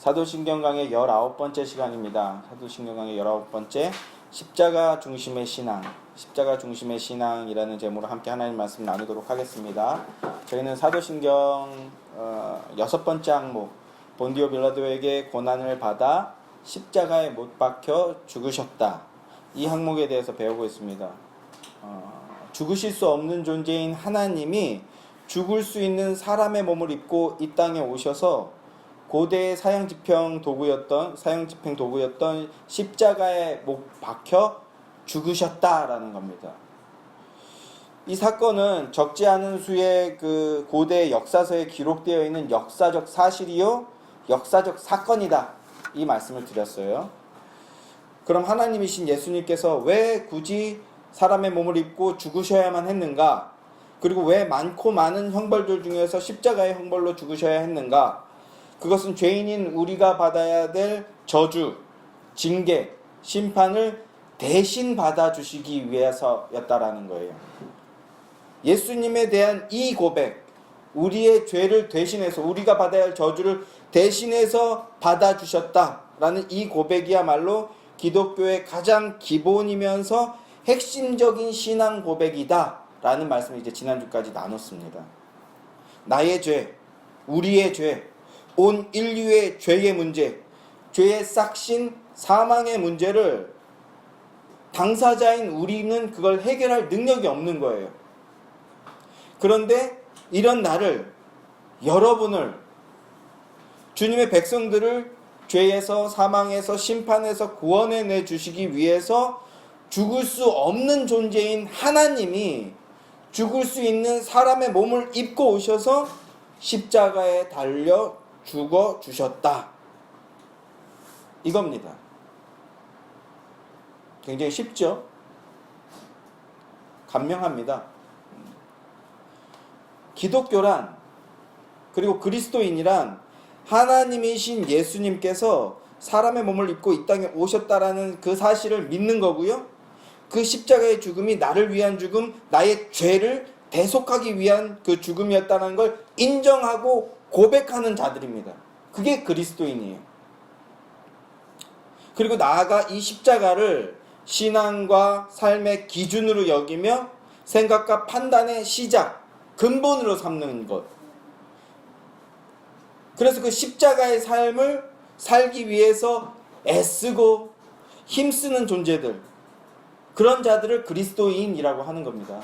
사도신경 강의 19번째 시간입니다. 사도신경 강의 19번째 십자가 중심의 신앙, 십자가 중심의 신앙이라는 제목으로 함께 하나님 말씀 나누도록 하겠습니다. 저희는 사도신경 6번째 항목, 본디오 빌라도에게 고난을 받아 십자가에 못 박혀 죽으셨다. 이 항목에 대해서 배우고 있습니다. 죽으실 수 없는 존재인 하나님이 죽을 수 있는 사람의 몸을 입고 이 땅에 오셔서 고대의 사형집행 도구였던 십자가에 못 박혀 죽으셨다라는 겁니다. 이 사건은 적지 않은 수의 그 고대 역사서에 기록되어 있는 역사적 사실이요, 역사적 사건이다. 이 말씀을 드렸어요. 그럼 하나님이신 예수님께서 왜 굳이 사람의 몸을 입고 죽으셔야만 했는가? 그리고 왜 많고 많은 형벌들 중에서 십자가의 형벌로 죽으셔야 했는가? 그것은 죄인인 우리가 받아야 될 저주, 징계, 심판을 대신 받아주시기 위해서였다라는 거예요. 예수님에 대한 이 고백, 우리의 죄를 대신해서, 우리가 받아야 할 저주를 대신해서 받아주셨다라는 이 고백이야말로 기독교의 가장 기본이면서 핵심적인 신앙 고백이다라는 말씀을 이제 지난주까지 나눴습니다. 나의 죄, 우리의 죄, 온 인류의 죄의 문제, 죄의 싹신, 사망의 문제를 당사자인 우리는 그걸 해결할 능력이 없는 거예요. 그런데 이런 나를, 여러분을, 주님의 백성들을 죄에서, 사망에서, 심판에서 구원해내 주시기 위해서 죽을 수 없는 존재인 하나님이 죽을 수 있는 사람의 몸을 입고 오셔서 십자가에 달려 죽어 주셨다. 이겁니다. 굉장히 쉽죠? 간명합니다. 기독교란, 그리고 그리스도인이란 하나님이신 예수님께서 사람의 몸을 입고 이 땅에 오셨다라는 그 사실을 믿는 거고요. 그 십자가의 죽음이 나를 위한 죽음, 나의 죄를 대속하기 위한 그 죽음이었다는 걸 인정하고 고백하는 자들입니다. 그게 그리스도인이에요. 그리고 나아가 이 십자가를 신앙과 삶의 기준으로 여기며 생각과 판단의 시작, 근본으로 삼는 것. 그래서 그 십자가의 삶을 살기 위해서 애쓰고 힘쓰는 존재들, 그런 자들을 그리스도인이라고 하는 겁니다.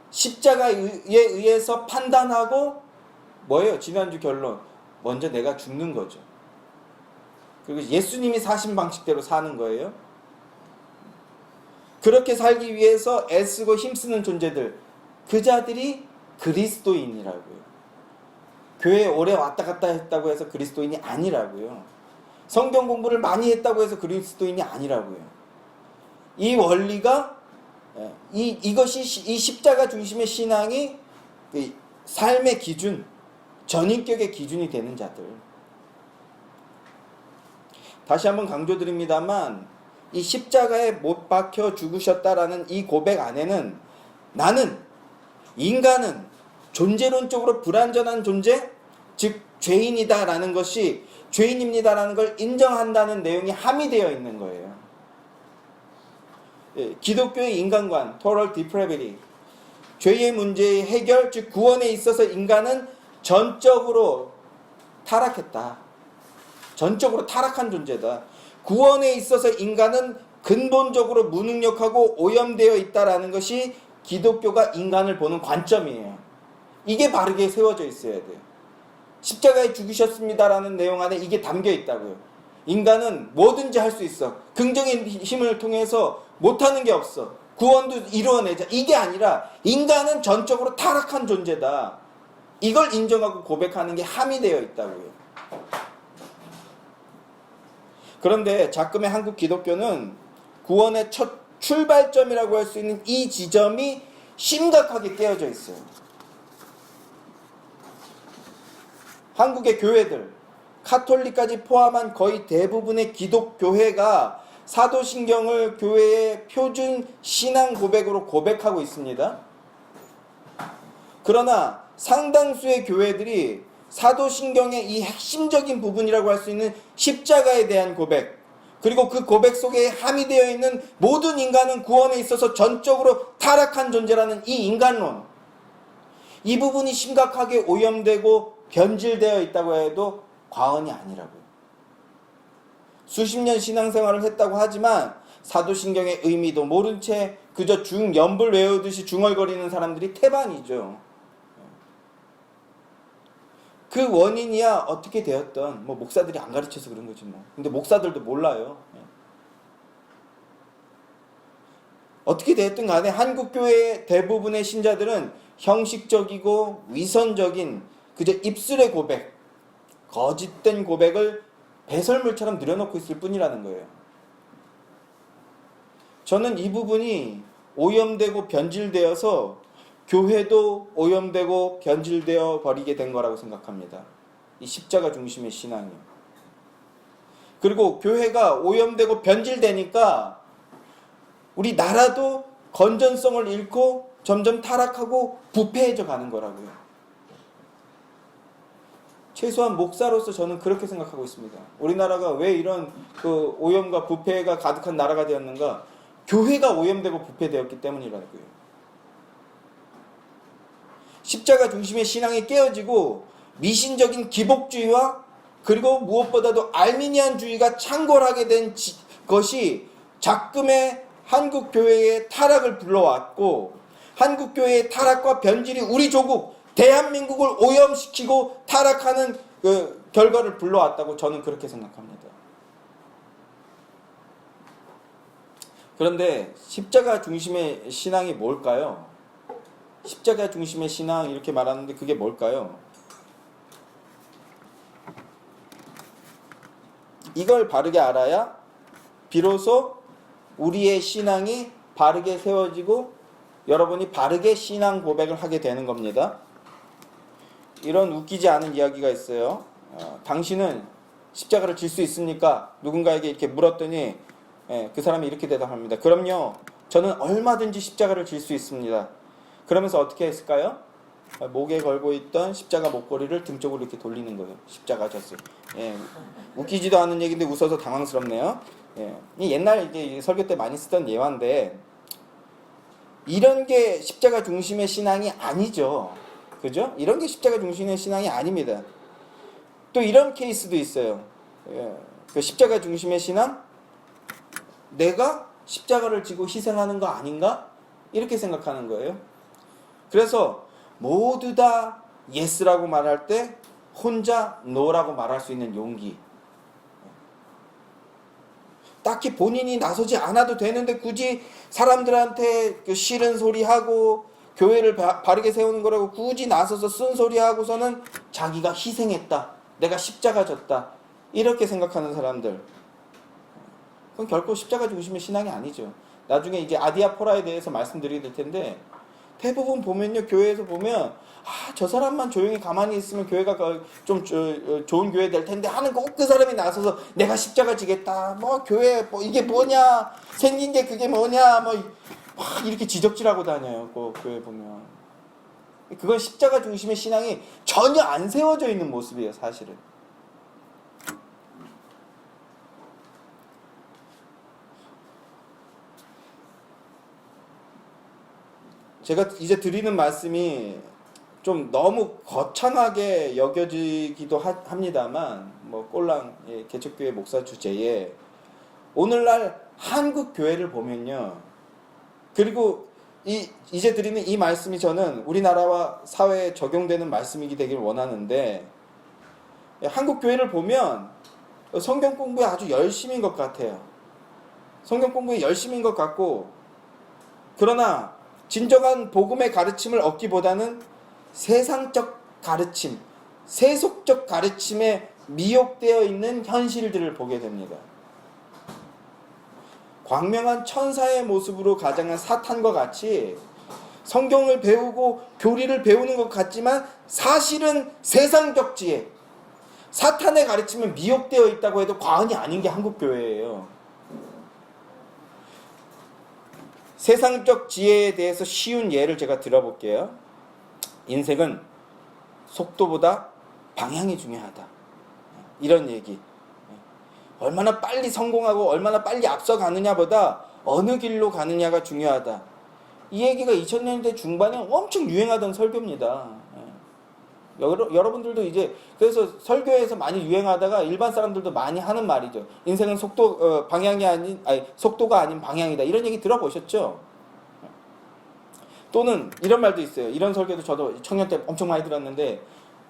십자가에 의해서 판단하고 뭐예요? 지난주 결론. 먼저 내가 죽는 거죠. 그리고 예수님이 사신 방식대로 사는 거예요. 그렇게 살기 위해서 애쓰고 힘쓰는 존재들, 그 자들이 그리스도인이라고요. 교회에 오래 왔다 갔다 했다고 해서 그리스도인이 아니라고요. 성경 공부를 많이 했다고 해서 그리스도인이 아니라고요. 이 원리가, 이것이 이 십자가 중심의 신앙이 삶의 기준, 전인격의 기준이 되는 자들. 다시 한번 강조드립니다만, 이 십자가에 못 박혀 죽으셨다라는 이 고백 안에는 나는, 인간은 존재론적으로 불완전한 존재, 즉 죄인이다라는 것이, 죄인입니다라는 걸 인정한다는 내용이 함의되어 있는 거예요. 기독교의 인간관, total depravity, 죄의 문제의 해결, 즉 구원에 있어서 인간은 전적으로 타락했다. 전적으로 타락한 존재다. 구원에 있어서 인간은 근본적으로 무능력하고 오염되어 있다라는 것이 기독교가 인간을 보는 관점이에요. 이게 바르게 세워져 있어야 돼요. 십자가에 죽으셨습니다라는 내용 안에 이게 담겨 있다고요. 인간은 뭐든지 할 수 있어. 긍정의 힘을 통해서 못하는 게 없어. 구원도 이루어내자. 이게 아니라 인간은 전적으로 타락한 존재다. 이걸 인정하고 고백하는 게 함의되어 있다고요. 그런데 작금의 한국 기독교는 구원의 첫 출발점이라고 할 수 있는 이 지점이 심각하게 깨어져 있어요. 한국의 교회들, 카톨릭까지 포함한 거의 대부분의 기독교회가 사도신경을 교회의 표준 신앙 고백으로 고백하고 있습니다. 그러나 상당수의 교회들이 사도신경의 이 핵심적인 부분이라고 할 수 있는 십자가에 대한 고백, 그리고 그 고백 속에 함의되어 있는 모든 인간은 구원에 있어서 전적으로 타락한 존재라는 이 인간론, 이 부분이 심각하게 오염되고 변질되어 있다고 해도 과언이 아니라고요. 수십 년 신앙생활을 했다고 하지만 사도신경의 의미도 모른 채 그저 중연불 외우듯이 중얼거리는 사람들이 태반이죠. 그 원인이야 어떻게 되었던, 목사들이 안 가르쳐서 그런 거지 뭐. 근데 목사들도 몰라요. 어떻게 되었든 간에 한국교회의 대부분의 신자들은 형식적이고 위선적인 그저 입술의 고백, 거짓된 고백을 배설물처럼 늘여놓고 있을 뿐이라는 거예요. 저는 이 부분이 오염되고 변질되어서 교회도 오염되고 변질되어 버리게 된 거라고 생각합니다. 이 십자가 중심의 신앙이. 그리고 교회가 오염되고 변질되니까 우리 나라도 건전성을 잃고 점점 타락하고 부패해져 가는 거라고요. 최소한 목사로서 저는 그렇게 생각하고 있습니다. 우리나라가 왜 이런 그 오염과 부패가 가득한 나라가 되었는가? 교회가 오염되고 부패되었기 때문이라고요. 십자가 중심의 신앙이 깨어지고 미신적인 기복주의와 그리고 무엇보다도 알미니안주의가 창궐하게 된 것이 작금의 한국교회의 타락을 불러왔고, 한국교회의 타락과 변질이 우리 조국 대한민국을 오염시키고 타락하는 그 결과를 불러왔다고 저는 그렇게 생각합니다. 그런데 십자가 중심의 신앙이 뭘까요? 십자가 중심의 신앙 이렇게 말하는데 그게 뭘까요? 이걸 바르게 알아야 비로소 우리의 신앙이 바르게 세워지고 여러분이 바르게 신앙 고백을 하게 되는 겁니다. 이런 웃기지 않은 이야기가 있어요. 당신은 십자가를 질 수 있습니까? 누군가에게 이렇게 물었더니 그 사람이 이렇게 대답합니다. 그럼요, 저는 얼마든지 십자가를 질 수 있습니다. 그러면서 어떻게 했을까요? 목에 걸고 있던 십자가 목걸이를 등 쪽으로 이렇게 돌리는 거예요. 십자가 졌어요. 웃기지도 않은 얘기인데 웃어서 당황스럽네요. 옛날 이제 설교 때 많이 쓰던 예화인데 이런 게 십자가 중심의 신앙이 아니죠. 그죠? 이런 게 십자가 중심의 신앙이 아닙니다. 또 이런 케이스도 있어요. 그 십자가 중심의 신앙? 내가 십자가를 지고 희생하는 거 아닌가? 이렇게 생각하는 거예요. 그래서 모두 다 예스라고 말할 때 혼자 노라고 말할 수 있는 용기. 딱히 본인이 나서지 않아도 되는데 굳이 사람들한테 그 싫은 소리 하고 교회를 바르게 세우는 거라고 굳이 나서서 쓴소리 하고서는 자기가 희생했다, 내가 십자가 졌다, 이렇게 생각하는 사람들, 그건 결코 십자가 중심의 신앙이 아니죠. 나중에 이제 아디아포라에 대해서 말씀드리게 될 텐데 대부분 보면요, 교회에서 보면 저 사람만 조용히 가만히 있으면 교회가 좀 좋은 교회 될 텐데 하는 꼭 그 사람이 나서서 내가 십자가 지겠다, 교회 이게 뭐냐, 생긴 게 그게 뭐냐, 이렇게 지적질하고 다녀요. 꼭 교회 보면 그건 십자가 중심의 신앙이 전혀 안 세워져 있는 모습이에요, 사실은. 제가 이제 드리는 말씀이 좀 너무 거창하게 여겨지기도 합니다만, 꼴랑 개척교회 목사 주제에 오늘날 한국 교회를 보면요, 그리고 이제 드리는 이 말씀이 저는 우리나라와 사회에 적용되는 말씀이기 되길 원하는데, 한국 교회를 보면 성경 공부에 아주 열심인 것 같아요. 성경 공부에 열심인 것 같고, 그러나 진정한 복음의 가르침을 얻기보다는 세상적 가르침, 세속적 가르침에 미혹되어 있는 현실들을 보게 됩니다. 광명한 천사의 모습으로 가장한 사탄과 같이 성경을 배우고 교리를 배우는 것 같지만 사실은 세상적 지혜, 사탄의 가르침에 미혹되어 있다고 해도 과언이 아닌 게 한국교회예요. 세상적 지혜에 대해서 쉬운 예를 제가 들어볼게요. 인생은 속도보다 방향이 중요하다. 이런 얘기. 얼마나 빨리 성공하고 얼마나 빨리 앞서가느냐보다 어느 길로 가느냐가 중요하다. 이 얘기가 2000년대 중반에 엄청 유행하던 설교입니다. 여러분들도 이제 그래서 설교에서 많이 유행하다가 일반 사람들도 많이 하는 말이죠. 인생은 속도가 아닌 방향이다. 이런 얘기 들어보셨죠? 또는 이런 말도 있어요. 이런 설교도 저도 청년 때 엄청 많이 들었는데,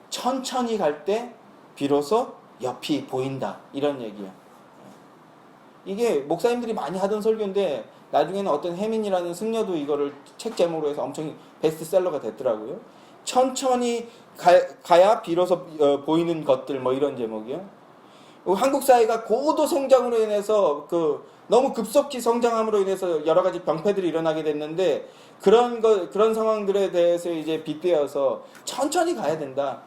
천천히 갈 때 비로소 옆이 보인다. 이런 얘기예요. 이게 목사님들이 많이 하던 설교인데 나중에는 어떤 혜민이라는 승려도 이거를 책 제목으로 해서 엄청 베스트셀러가 됐더라고요. 천천히 가야 비로소 보이는 것들, 뭐 이런 제목이요. 한국 사회가 고도 성장으로 인해서 너무 급속히 성장함으로 인해서 여러 가지 병폐들이 일어나게 됐는데, 그런 상황들에 대해서 이제 빗대어서 천천히 가야 된다.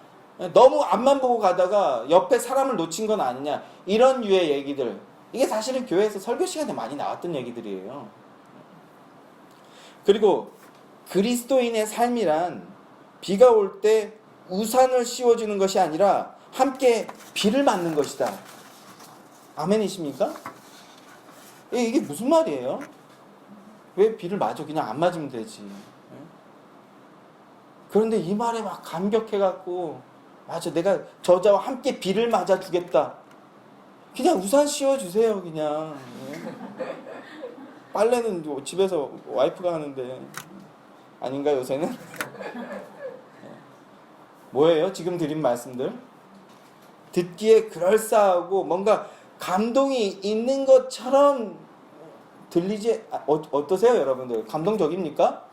너무 앞만 보고 가다가 옆에 사람을 놓친 건 아니냐. 이런 류의 얘기들. 이게 사실은 교회에서 설교 시간에 많이 나왔던 얘기들이에요. 그리고 그리스도인의 삶이란 비가 올 때 우산을 씌워주는 것이 아니라 함께 비를 맞는 것이다. 아멘이십니까? 이게 무슨 말이에요? 왜 비를 맞아? 그냥 안 맞으면 되지. 그런데 이 말에 막 감격해갖고, 맞아, 내가 저자와 함께 비를 맞아주겠다. 그냥 우산 씌워주세요, 그냥. 빨래는 집에서 와이프가 하는데. 아닌가, 요새는? 뭐예요? 지금 드린 말씀들? 듣기에 그럴싸하고 뭔가 감동이 있는 것처럼 들리지, 어떠세요, 여러분들? 감동적입니까?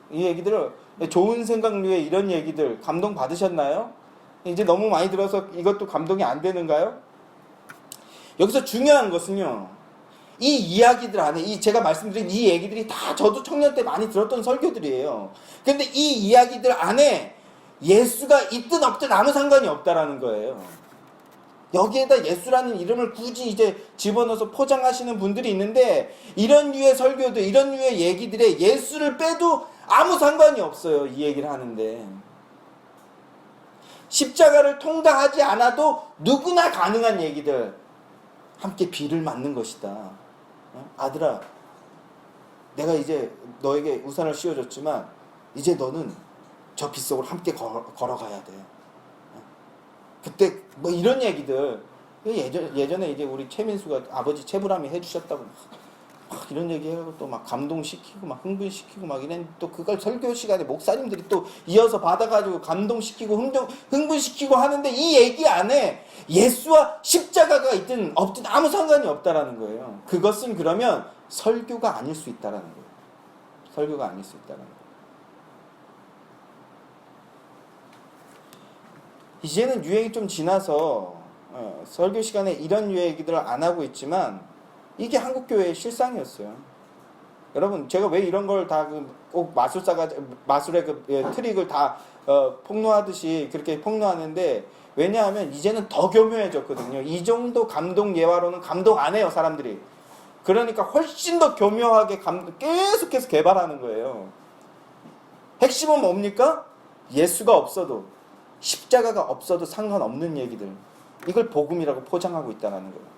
이 얘기들을, 좋은 생각류의 이런 얘기들, 감동 받으셨나요? 이제 너무 많이 들어서 이것도 감동이 안 되는가요? 여기서 중요한 것은요, 이 이야기들 안에, 제가 말씀드린 이 얘기들이 다 저도 청년 때 많이 들었던 설교들이에요. 근데 이 이야기들 안에 예수가 있든 없든 아무 상관이 없다라는 거예요. 여기에다 예수라는 이름을 굳이 이제 집어넣어서 포장하시는 분들이 있는데, 이런 류의 설교들, 이런 류의 얘기들에 예수를 빼도 아무 상관이 없어요. 이 얘기를 하는데. 십자가를 통달하지 않아도 누구나 가능한 얘기들. 함께 비를 맞는 것이다. 아들아, 내가 이제 너에게 우산을 씌워줬지만 이제 너는 저 빗 속으로 함께 걸어가야 돼. 그때 뭐 이런 얘기들, 예전에 이제 우리 최민수가 아버지 최불암이 해주셨다고 막 이런 얘기하고 또 막 감동시키고 막 흥분시키고 막 이랬는데, 또 그걸 설교 시간에 목사님들이 또 이어서 받아가지고 감동시키고 흥분시키고 하는데, 이 얘기 안에 예수와 십자가가 있든 없든 아무 상관이 없다라는 거예요. 그것은 그러면 설교가 아닐 수 있다라는 거예요. 설교가 아닐 수 있다라는 거예요. 이제는 유행이 좀 지나서 설교 시간에 이런 얘기들을 안 하고 있지만, 이게 한국교회의 실상이었어요. 여러분, 제가 왜 이런 걸 다 꼭 마술의 트릭을 다 폭로하듯이 그렇게 폭로하는데, 왜냐하면 이제는 더 교묘해졌거든요. 이 정도 감동 예화로는 감동 안 해요, 사람들이. 그러니까 훨씬 더 교묘하게 계속해서 개발하는 거예요. 핵심은 뭡니까? 예수가 없어도, 십자가가 없어도 상관없는 얘기들. 이걸 복음이라고 포장하고 있다는 거예요.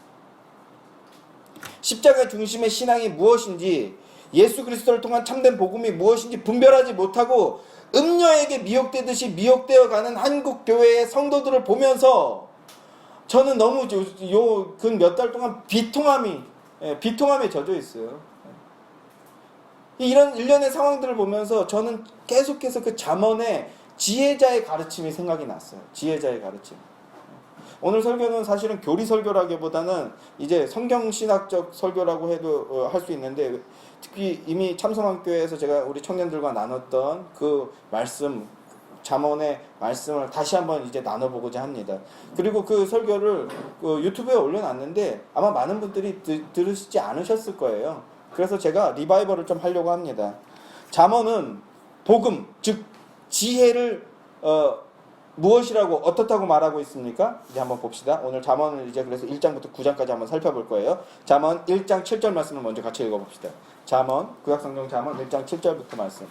십자가 중심의 신앙이 무엇인지, 예수 그리스도를 통한 참된 복음이 무엇인지 분별하지 못하고 음녀에게 미혹되듯이 미혹되어 가는 한국 교회의 성도들을 보면서 저는 너무 근 몇 달 동안 비통함에 젖어 있어요. 이런 일련의 상황들을 보면서 저는 계속해서 그 잠언의 지혜자의 가르침이 생각이 났어요. 지혜자의 가르침. 오늘 설교는 사실은 교리 설교라기보다는 이제 성경신학적 설교라고 해도 할 수 있는데, 특히 이미 참성한교회에서 제가 우리 청년들과 나눴던 그 말씀, 잠언의 말씀을 다시 한번 이제 나눠보고자 합니다. 그리고 그 설교를 유튜브에 올려놨는데 아마 많은 분들이 들으시지 않으셨을 거예요. 그래서 제가 리바이벌을 좀 하려고 합니다. 잠언은 복음, 즉 지혜를 무엇이라고 어떻다고 말하고 있습니까? 이제 한번 봅시다. 오늘 잠언을 이제 그래서 1장부터 9장까지 한번 살펴볼 거예요. 잠언 1장 7절 말씀을 먼저 같이 읽어봅시다. 잠언, 구약성경 잠언 1장 7절부터 말씀.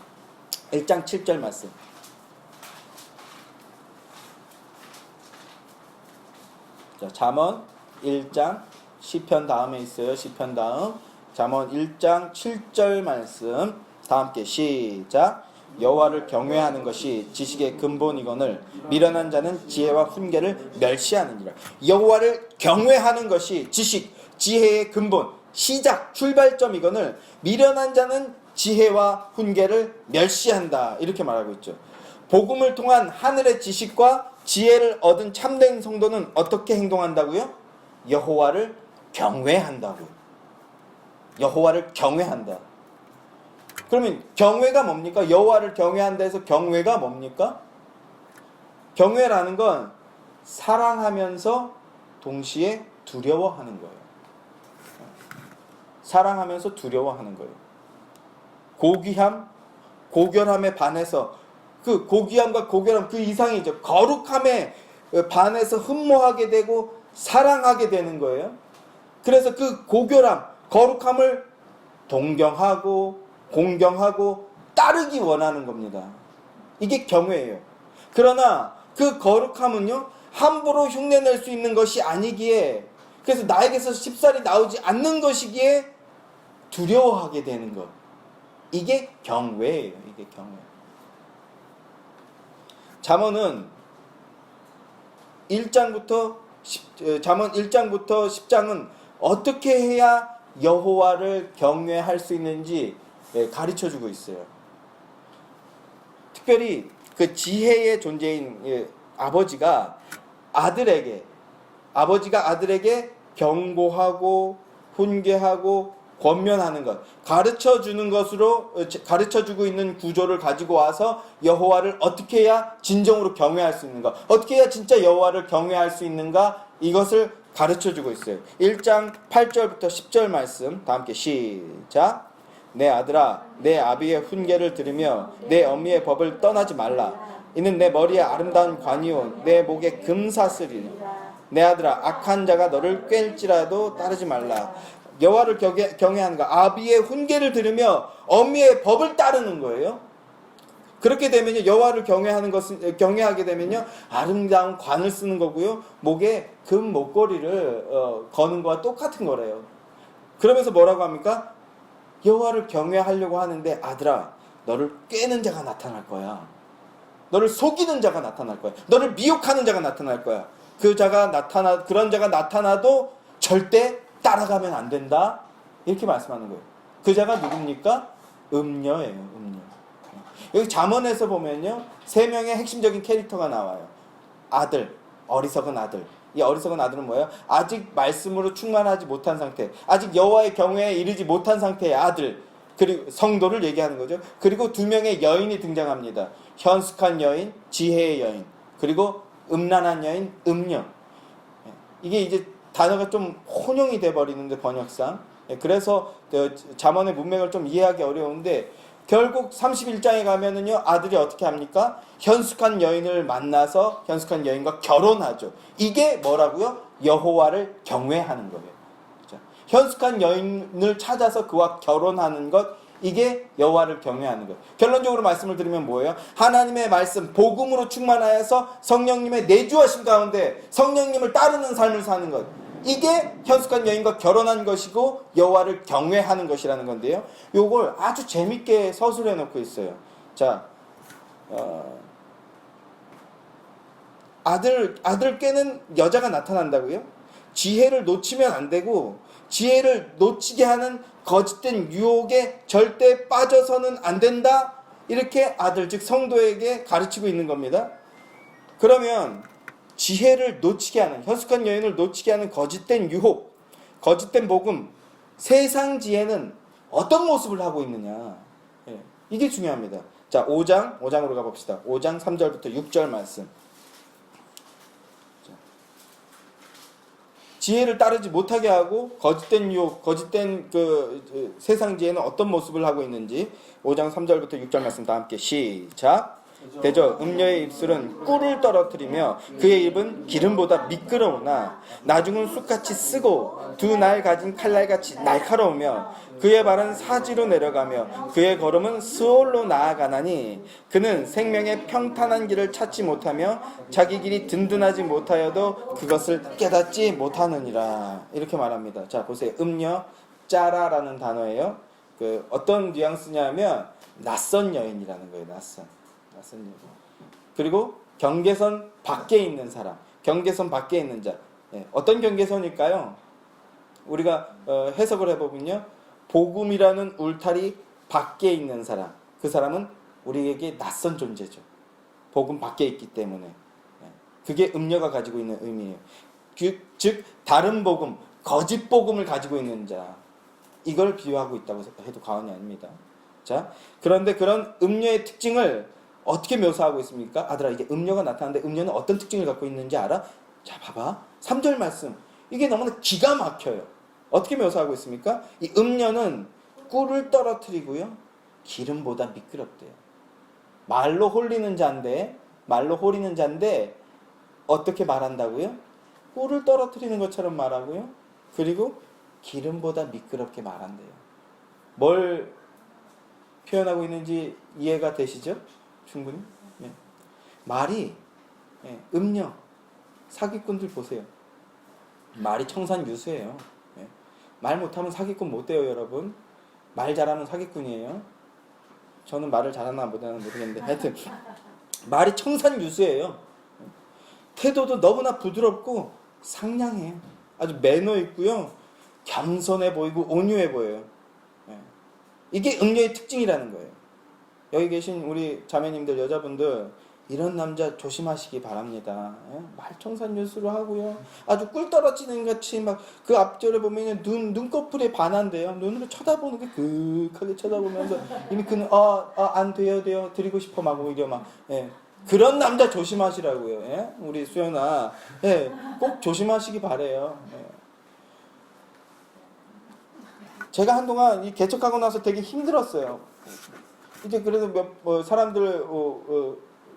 1장 7절 말씀. 자, 잠언 1장 시편 다음에 있어요. 시편 다음 잠언 1장 7절 말씀 다 함께 시작. 여호와를 경외하는 것이 지식의 근본이거늘 미련한 자는 지혜와 훈계를 멸시하느니라. 여호와를 경외하는 것이 지식, 지혜의 근본, 시작, 출발점이거늘 미련한 자는 지혜와 훈계를 멸시한다. 이렇게 말하고 있죠. 복음을 통한 하늘의 지식과 지혜를 얻은 참된 성도는 어떻게 행동한다고요? 여호와를 경외한다고요. 여호와를 경외한다. 그러면 경외가 뭡니까? 여호와를 경외한다 해서 경외가 뭡니까? 경외라는 건 사랑하면서 동시에 두려워하는 거예요. 사랑하면서 두려워하는 거예요. 고귀함, 고결함에 반해서 그 고귀함과 고결함 그 이상이죠. 거룩함에 반해서 흠모하게 되고 사랑하게 되는 거예요. 그래서 그 고결함, 거룩함을 동경하고 공경하고 따르기 원하는 겁니다. 이게 경외예요. 그러나 그 거룩함은요, 함부로 흉내낼 수 있는 것이 아니기에, 그래서 나에게서 쉽사리 나오지 않는 것이기에 두려워하게 되는 것. 이게 경외예요. 이게 경외. 잠언은 1장부터 10장은 어떻게 해야 여호와를 경외할 수 있는지 가르쳐주고 있어요. 특별히 그 지혜의 존재인 아버지가 아들에게 경고하고 훈계하고 권면하는 것, 가르쳐주는 것으로 가르쳐주고 있는 구조를 가지고 와서 여호와를 어떻게 해야 진정으로 경외할 수 있는가, 어떻게 해야 진짜 여호와를 경외할 수 있는가, 이것을 가르쳐주고 있어요. 1장 8절부터 10절 말씀 다 함께 시작. 내 아들아, 내 아비의 훈계를 들으며 내 어미의 법을 떠나지 말라. 이는 내 머리에 아름다운 관이요 내 목에 금사슬이니. 내 아들아, 악한 자가 너를 꿰일지라도 따르지 말라. 여호와를 경외하는 것, 아비의 훈계를 들으며 어미의 법을 따르는 거예요. 그렇게 되면요, 여호와를 경외하게 되면요, 아름다운 관을 쓰는 거고요, 목에 금 목걸이를 거는 거와 똑같은 거래요. 그러면서 뭐라고 합니까? 여호와를 경외하려고 하는데 아들아, 너를 꿰는 자가 나타날 거야. 너를 속이는 자가 나타날 거야. 너를 미혹하는 자가 나타날 거야. 그런 자가 나타나도 절대 따라가면 안 된다. 이렇게 말씀하는 거예요. 그 자가 누굽니까? 음녀예요. 음녀. 여기 잠언에서 보면요, 3명의 핵심적인 캐릭터가 나와요. 아들, 어리석은 아들. 이 어리석은 아들은 뭐예요? 아직 말씀으로 충만하지 못한 상태, 아직 여호와의 경외에 이르지 못한 상태의 아들, 그리고 성도를 얘기하는 거죠. 그리고 2명의 여인이 등장합니다. 현숙한 여인, 지혜의 여인, 그리고 음란한 여인, 음녀. 이게 이제 단어가 좀 혼용이 돼버리는데, 번역상. 그래서 잠언의 문맥을 좀 이해하기 어려운데, 결국 31장에 가면은요, 아들이 어떻게 합니까? 현숙한 여인을 만나서 현숙한 여인과 결혼하죠. 이게 뭐라고요? 여호와를 경외하는 거예요. 그렇죠? 현숙한 여인을 찾아서 그와 결혼하는 것, 이게 여호와를 경외하는 것. 결론적으로 말씀을 드리면 뭐예요? 하나님의 말씀, 복음으로 충만하여서 성령님의 내주하심 가운데 성령님을 따르는 삶을 사는 것, 이게 현숙한 여인과 결혼한 것이고 여호와를 경외하는 것이라는 건데요. 요걸 아주 재밌게 서술해 놓고 있어요. 자, 아들 꿰는 여자가 나타난다고요? 지혜를 놓치면 안 되고, 지혜를 놓치게 하는 거짓된 유혹에 절대 빠져서는 안 된다. 이렇게 아들, 즉 성도에게 가르치고 있는 겁니다. 그러면 지혜를 놓치게 하는, 현숙한 여인을 놓치게 하는 거짓된 유혹, 거짓된 복음, 세상 지혜는 어떤 모습을 하고 있느냐, 이게 중요합니다. 자, 5장으로 가봅시다. 5장 3절부터 6절 말씀. 지혜를 따르지 못하게 하고 거짓된 유혹, 거짓된 세상 지혜는 어떤 모습을 하고 있는지 5장 3절부터 6절 말씀 다 함께 시작. 되죠. 음녀의 입술은 꿀을 떨어뜨리며 그의 입은 기름보다 미끄러우나 나중은 쑥같이 쓰고 두 날 가진 칼날같이 날카로우며 그의 발은 사지로 내려가며 그의 걸음은 스올로 나아가나니 그는 생명의 평탄한 길을 찾지 못하며 자기 길이 든든하지 못하여도 그것을 깨닫지 못하느니라. 이렇게 말합니다. 자, 보세요. 음녀 짜라라는 단어예요. 그 어떤 뉘앙스냐면 낯선 여인이라는 거예요. 낯선 여인. 그리고 경계선 밖에 있는 사람, 경계선 밖에 있는 자. 어떤 경계선일까요? 우리가 해석을 해보면요, 복음이라는 울타리 밖에 있는 사람, 그 사람은 우리에게 낯선 존재죠. 복음 밖에 있기 때문에. 그게 음녀가 가지고 있는 의미예요. 즉 다른 복음, 거짓 복음을 가지고 있는 자, 이걸 비유하고 있다고 해도 과언이 아닙니다. 자, 그런데 그런 음녀의 특징을 어떻게 묘사하고 있습니까? 아들아, 이게 음녀가 나타나는데 음녀는 어떤 특징을 갖고 있는지 알아? 자, 봐봐. 3절 말씀. 이게 너무나 기가 막혀요. 어떻게 묘사하고 있습니까? 이 음녀는 꿀을 떨어뜨리고요, 기름보다 미끄럽대요. 말로 홀리는 자인데, 어떻게 말한다고요? 꿀을 떨어뜨리는 것처럼 말하고요, 그리고 기름보다 미끄럽게 말한대요. 뭘 표현하고 있는지 이해가 되시죠? 충분히? 네. 말이, 음녀, 사기꾼들 보세요. 말이 청산유수예요. 말 못하면 사기꾼 못 돼요, 여러분. 말 잘하면 사기꾼이에요. 저는 말을 잘하나 못하나 모르겠는데 하여튼 말이 청산유수예요. 태도도 너무나 부드럽고 상냥해요. 아주 매너 있고요, 겸손해 보이고 온유해 보여요. 이게 음녀의 특징이라는 거예요. 여기 계신 우리 자매님들, 여자분들, 이런 남자 조심하시기 바랍니다. 말청산유수로 하고요, 아주 꿀 떨어지는 같이 막 그 앞절에 보면 눈꺼풀에 반한대요. 눈으로 쳐다보는 게 그윽하게 쳐다보면서 이미 그는 안 돼요 드리고 싶어 막 오히려 막, 그런 남자 조심하시라고요. 우리 수연아, 꼭 조심하시기 바래요. 제가 한동안 이 개척하고 나서 되게 힘들었어요. 이제 그래도 사람들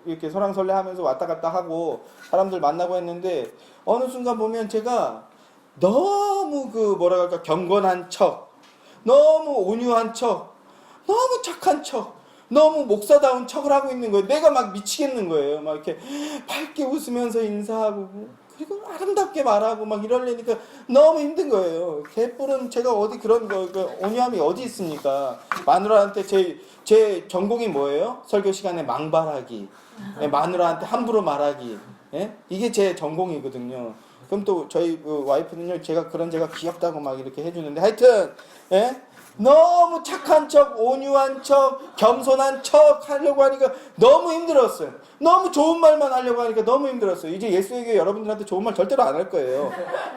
이렇게 설왕설래하면서 왔다 갔다 하고 사람들 만나고 했는데, 어느 순간 보면 제가 너무 경건한 척, 너무 온유한 척, 너무 착한 척, 너무 목사다운 척을 하고 있는 거예요. 내가 막 미치겠는 거예요. 막 이렇게 밝게 웃으면서 인사하고, 그리고 아름답게 말하고 막 이러려니까 너무 힘든 거예요. 개뿔은 제가 어디 그런 온유함이 어디 있습니까? 마누라한테 제 전공이 뭐예요? 설교 시간에 망발하기, 마누라한테 함부로 말하기, 이게 제 전공이거든요. 그럼 또 저희 와이프는요, 제가 귀엽다고 막 이렇게 해주는데, 하여튼 너무 착한 척, 온유한 척, 겸손한 척 하려고 하니까 너무 힘들었어요. 너무 좋은 말만 하려고 하니까 너무 힘들었어요. 이제 예수의 교회 여러분들한테 좋은 말 절대로 안 할 거예요.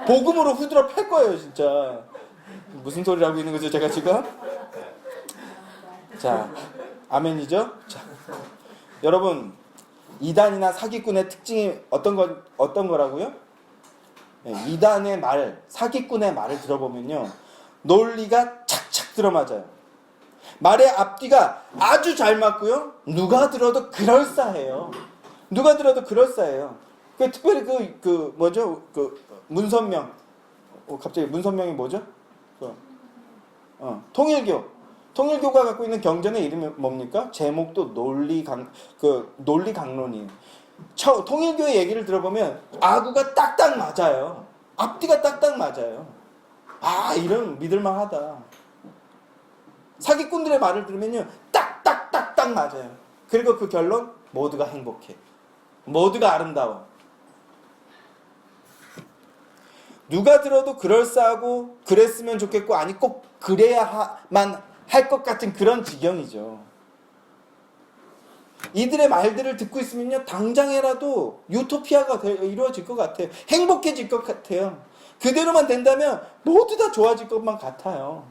복음으로 후드려 팰 거예요, 진짜. 무슨 소리를 하고 있는 거죠, 제가 지금? 자, 아멘이죠? 자, 여러분, 이단이나 사기꾼의 특징이 어떤 거라고요? 이단의 말, 사기꾼의 말을 들어보면요, 논리가 착착 들어맞아요. 말의 앞뒤가 아주 잘 맞고요, 누가 들어도 그럴싸해요. 특별히 문선명, 갑자기 문선명이 뭐죠? 통일교가 갖고 있는 경전의 이름이 뭡니까? 제목도 논리 강론이에요. 통일교의 얘기를 들어보면 아구가 딱딱 맞아요. 앞뒤가 딱딱 맞아요. 이런 믿을만하다. 사기꾼들의 말을 들으면요, 딱딱딱딱 맞아요. 그리고 그 결론, 모두가 행복해, 모두가 아름다워. 누가 들어도 그럴싸하고 그랬으면 좋겠고, 아니 꼭 그래야만 할 것 같은 그런 지경이죠. 이들의 말들을 듣고 있으면요, 당장에라도 유토피아가 이루어질 것 같아요. 행복해질 것 같아요. 그대로만 된다면 모두 다 좋아질 것만 같아요.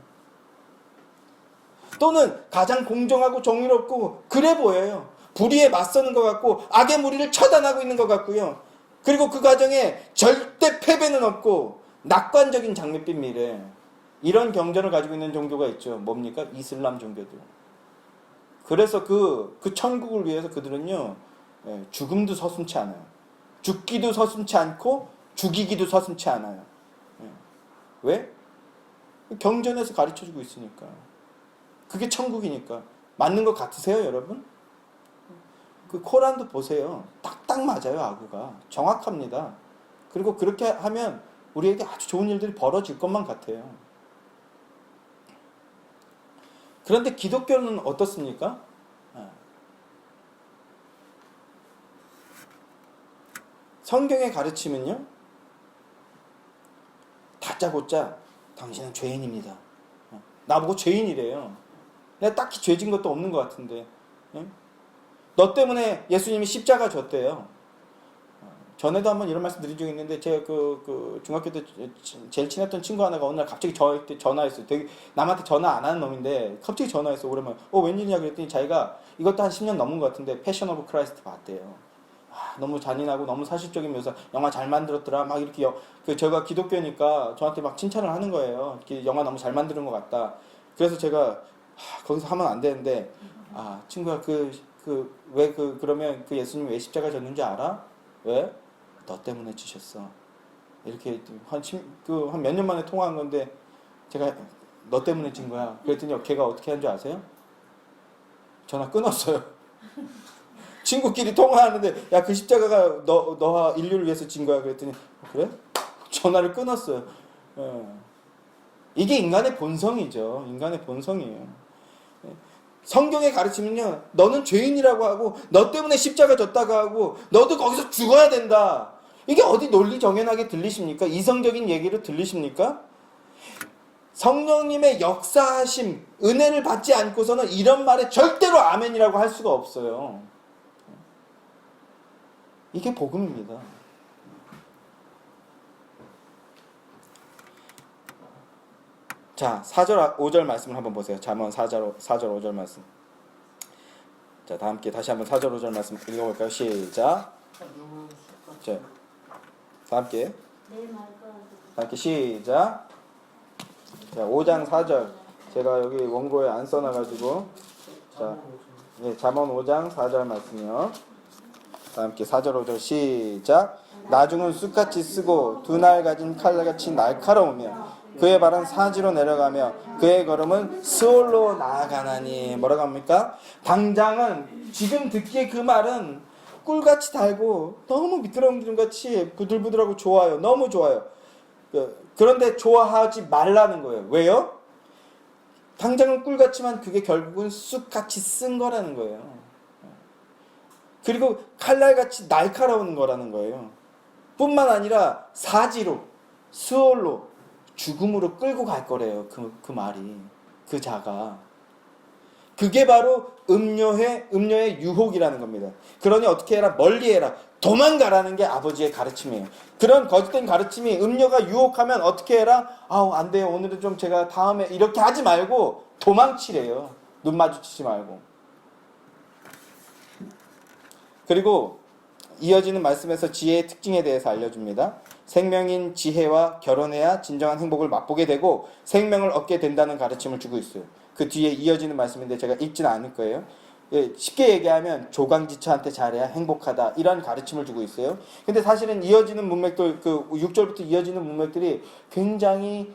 또는 가장 공정하고 정의롭고 그래 보여요. 불의에 맞서는 것 같고 악의 무리를 처단하고 있는 것 같고요. 그리고 그 과정에 절대 패배는 없고 낙관적인 장밋빛 미래, 이런 경전을 가지고 있는 종교가 있죠. 뭡니까? 이슬람 종교들. 그래서 그 천국을 위해서 그들은요, 죽음도 서슴치 않아요. 죽기도 서슴치 않고 죽이기도 서슴치 않아요. 왜? 경전에서 가르쳐주고 있으니까. 그게 천국이니까. 맞는 것 같으세요, 여러분? 그 코란도 보세요. 딱딱 맞아요, 아구가. 정확합니다. 그리고 그렇게 하면 우리에게 아주 좋은 일들이 벌어질 것만 같아요. 그런데 기독교는 어떻습니까? 성경의 가르침은요, 다짜고짜 당신은 죄인입니다. 나보고 죄인이래요. 내가 딱히 죄진 것도 없는 것 같은데. 너 때문에 예수님이 십자가 졌대요. 전에도 한번 이런 말씀 드린 적이 있는데, 제가 그 중학교 때 제일 친했던 친구 하나가 어느 날 갑자기 저한테 전화했어요. 되게 남한테 전화 안 하는 놈인데 갑자기 전화했어요. 오랜만에. 웬일이냐 그랬더니 자기가 이것도 한 10년 넘은 것 같은데 패션 오브 크라이스트 봤대요. 너무 잔인하고 너무 사실적인 묘사, 영화 잘 만들었더라. 막 이렇게 제가 기독교니까 저한테 막 칭찬을 하는 거예요. 영화 너무 잘 만드는 것 같다. 그래서 제가 거기서 하면 안 되는데, 친구야 그러면 그 예수님 왜 십자가 졌는지 알아? 왜? 너 때문에 지셨어. 이렇게 한 몇 년 만에 통화한 건데 제가 너 때문에 진 거야. 그랬더니 걔가 어떻게 한 줄 아세요? 전화 끊었어요. 친구끼리 통화하는데 야, 그 십자가가 너와 인류를 위해서 진 거야. 그랬더니 그래? 전화를 끊었어요. 이게 인간의 본성이죠. 인간의 본성이에요. 성경의 가르침은요, 너는 죄인이라고 하고 너 때문에 십자가 졌다고 하고 너도 거기서 죽어야 된다. 이게 어디 논리 정연하게 들리십니까? 이성적인 얘기로 들리십니까? 성령님의 역사하심, 은혜를 받지 않고서는 이런 말에 절대로 아멘이라고 할 수가 없어요. 이게 복음입니다. 자, 4절, 5절 말씀을 한번 보세요. 잠언 4절, 5절 말씀. 자, 다 함께 다시 한번 4절, 5절 말씀 읽어볼까요? 시작. 자, 다 함께. 다 함께 시작. 자, 5장 4절. 제가 여기 원고에 안 써놔가지고. 자, 잠언 5장 4절 말씀이요. 다 함께 4절, 5절 시작. 나중은 쑥같이 쓰고 두 날 가진 칼같이 날카로우며 그의 발은 사지로 내려가며 그의 걸음은 스올로 나아가나니. 뭐라고 합니까? 당장은 지금 듣기에 그 말은 꿀같이 달고 너무 미끄러운 기름같이 부들부들하고 좋아요. 너무 좋아요. 그런데 좋아하지 말라는 거예요. 왜요? 당장은 꿀같지만 그게 결국은 쑥같이 쓴 거라는 거예요. 그리고 칼날같이 날카로운 거라는 거예요. 뿐만 아니라 사지로, 스올로, 죽음으로 끌고 갈 거래요. 그 말이, 그 자가. 그게 바로 음료의 유혹이라는 겁니다. 그러니 어떻게 해라? 멀리 해라. 도망가라는 게 아버지의 가르침이에요. 그런 거짓된 가르침이 음료가 유혹하면 어떻게 해라? 안 돼요. 오늘은 좀 제가 다음에 이렇게 하지 말고 도망치래요. 눈 마주치지 말고. 그리고 이어지는 말씀에서 지혜의 특징에 대해서 알려줍니다. 생명인 지혜와 결혼해야 진정한 행복을 맛보게 되고 생명을 얻게 된다는 가르침을 주고 있어요. 그 뒤에 이어지는 말씀인데 제가 읽지는 않을 거예요. 쉽게 얘기하면 조강지처한테 잘해야 행복하다, 이런 가르침을 주고 있어요. 근데 사실은 이어지는 문맥도, 그 6절부터 이어지는 문맥들이 굉장히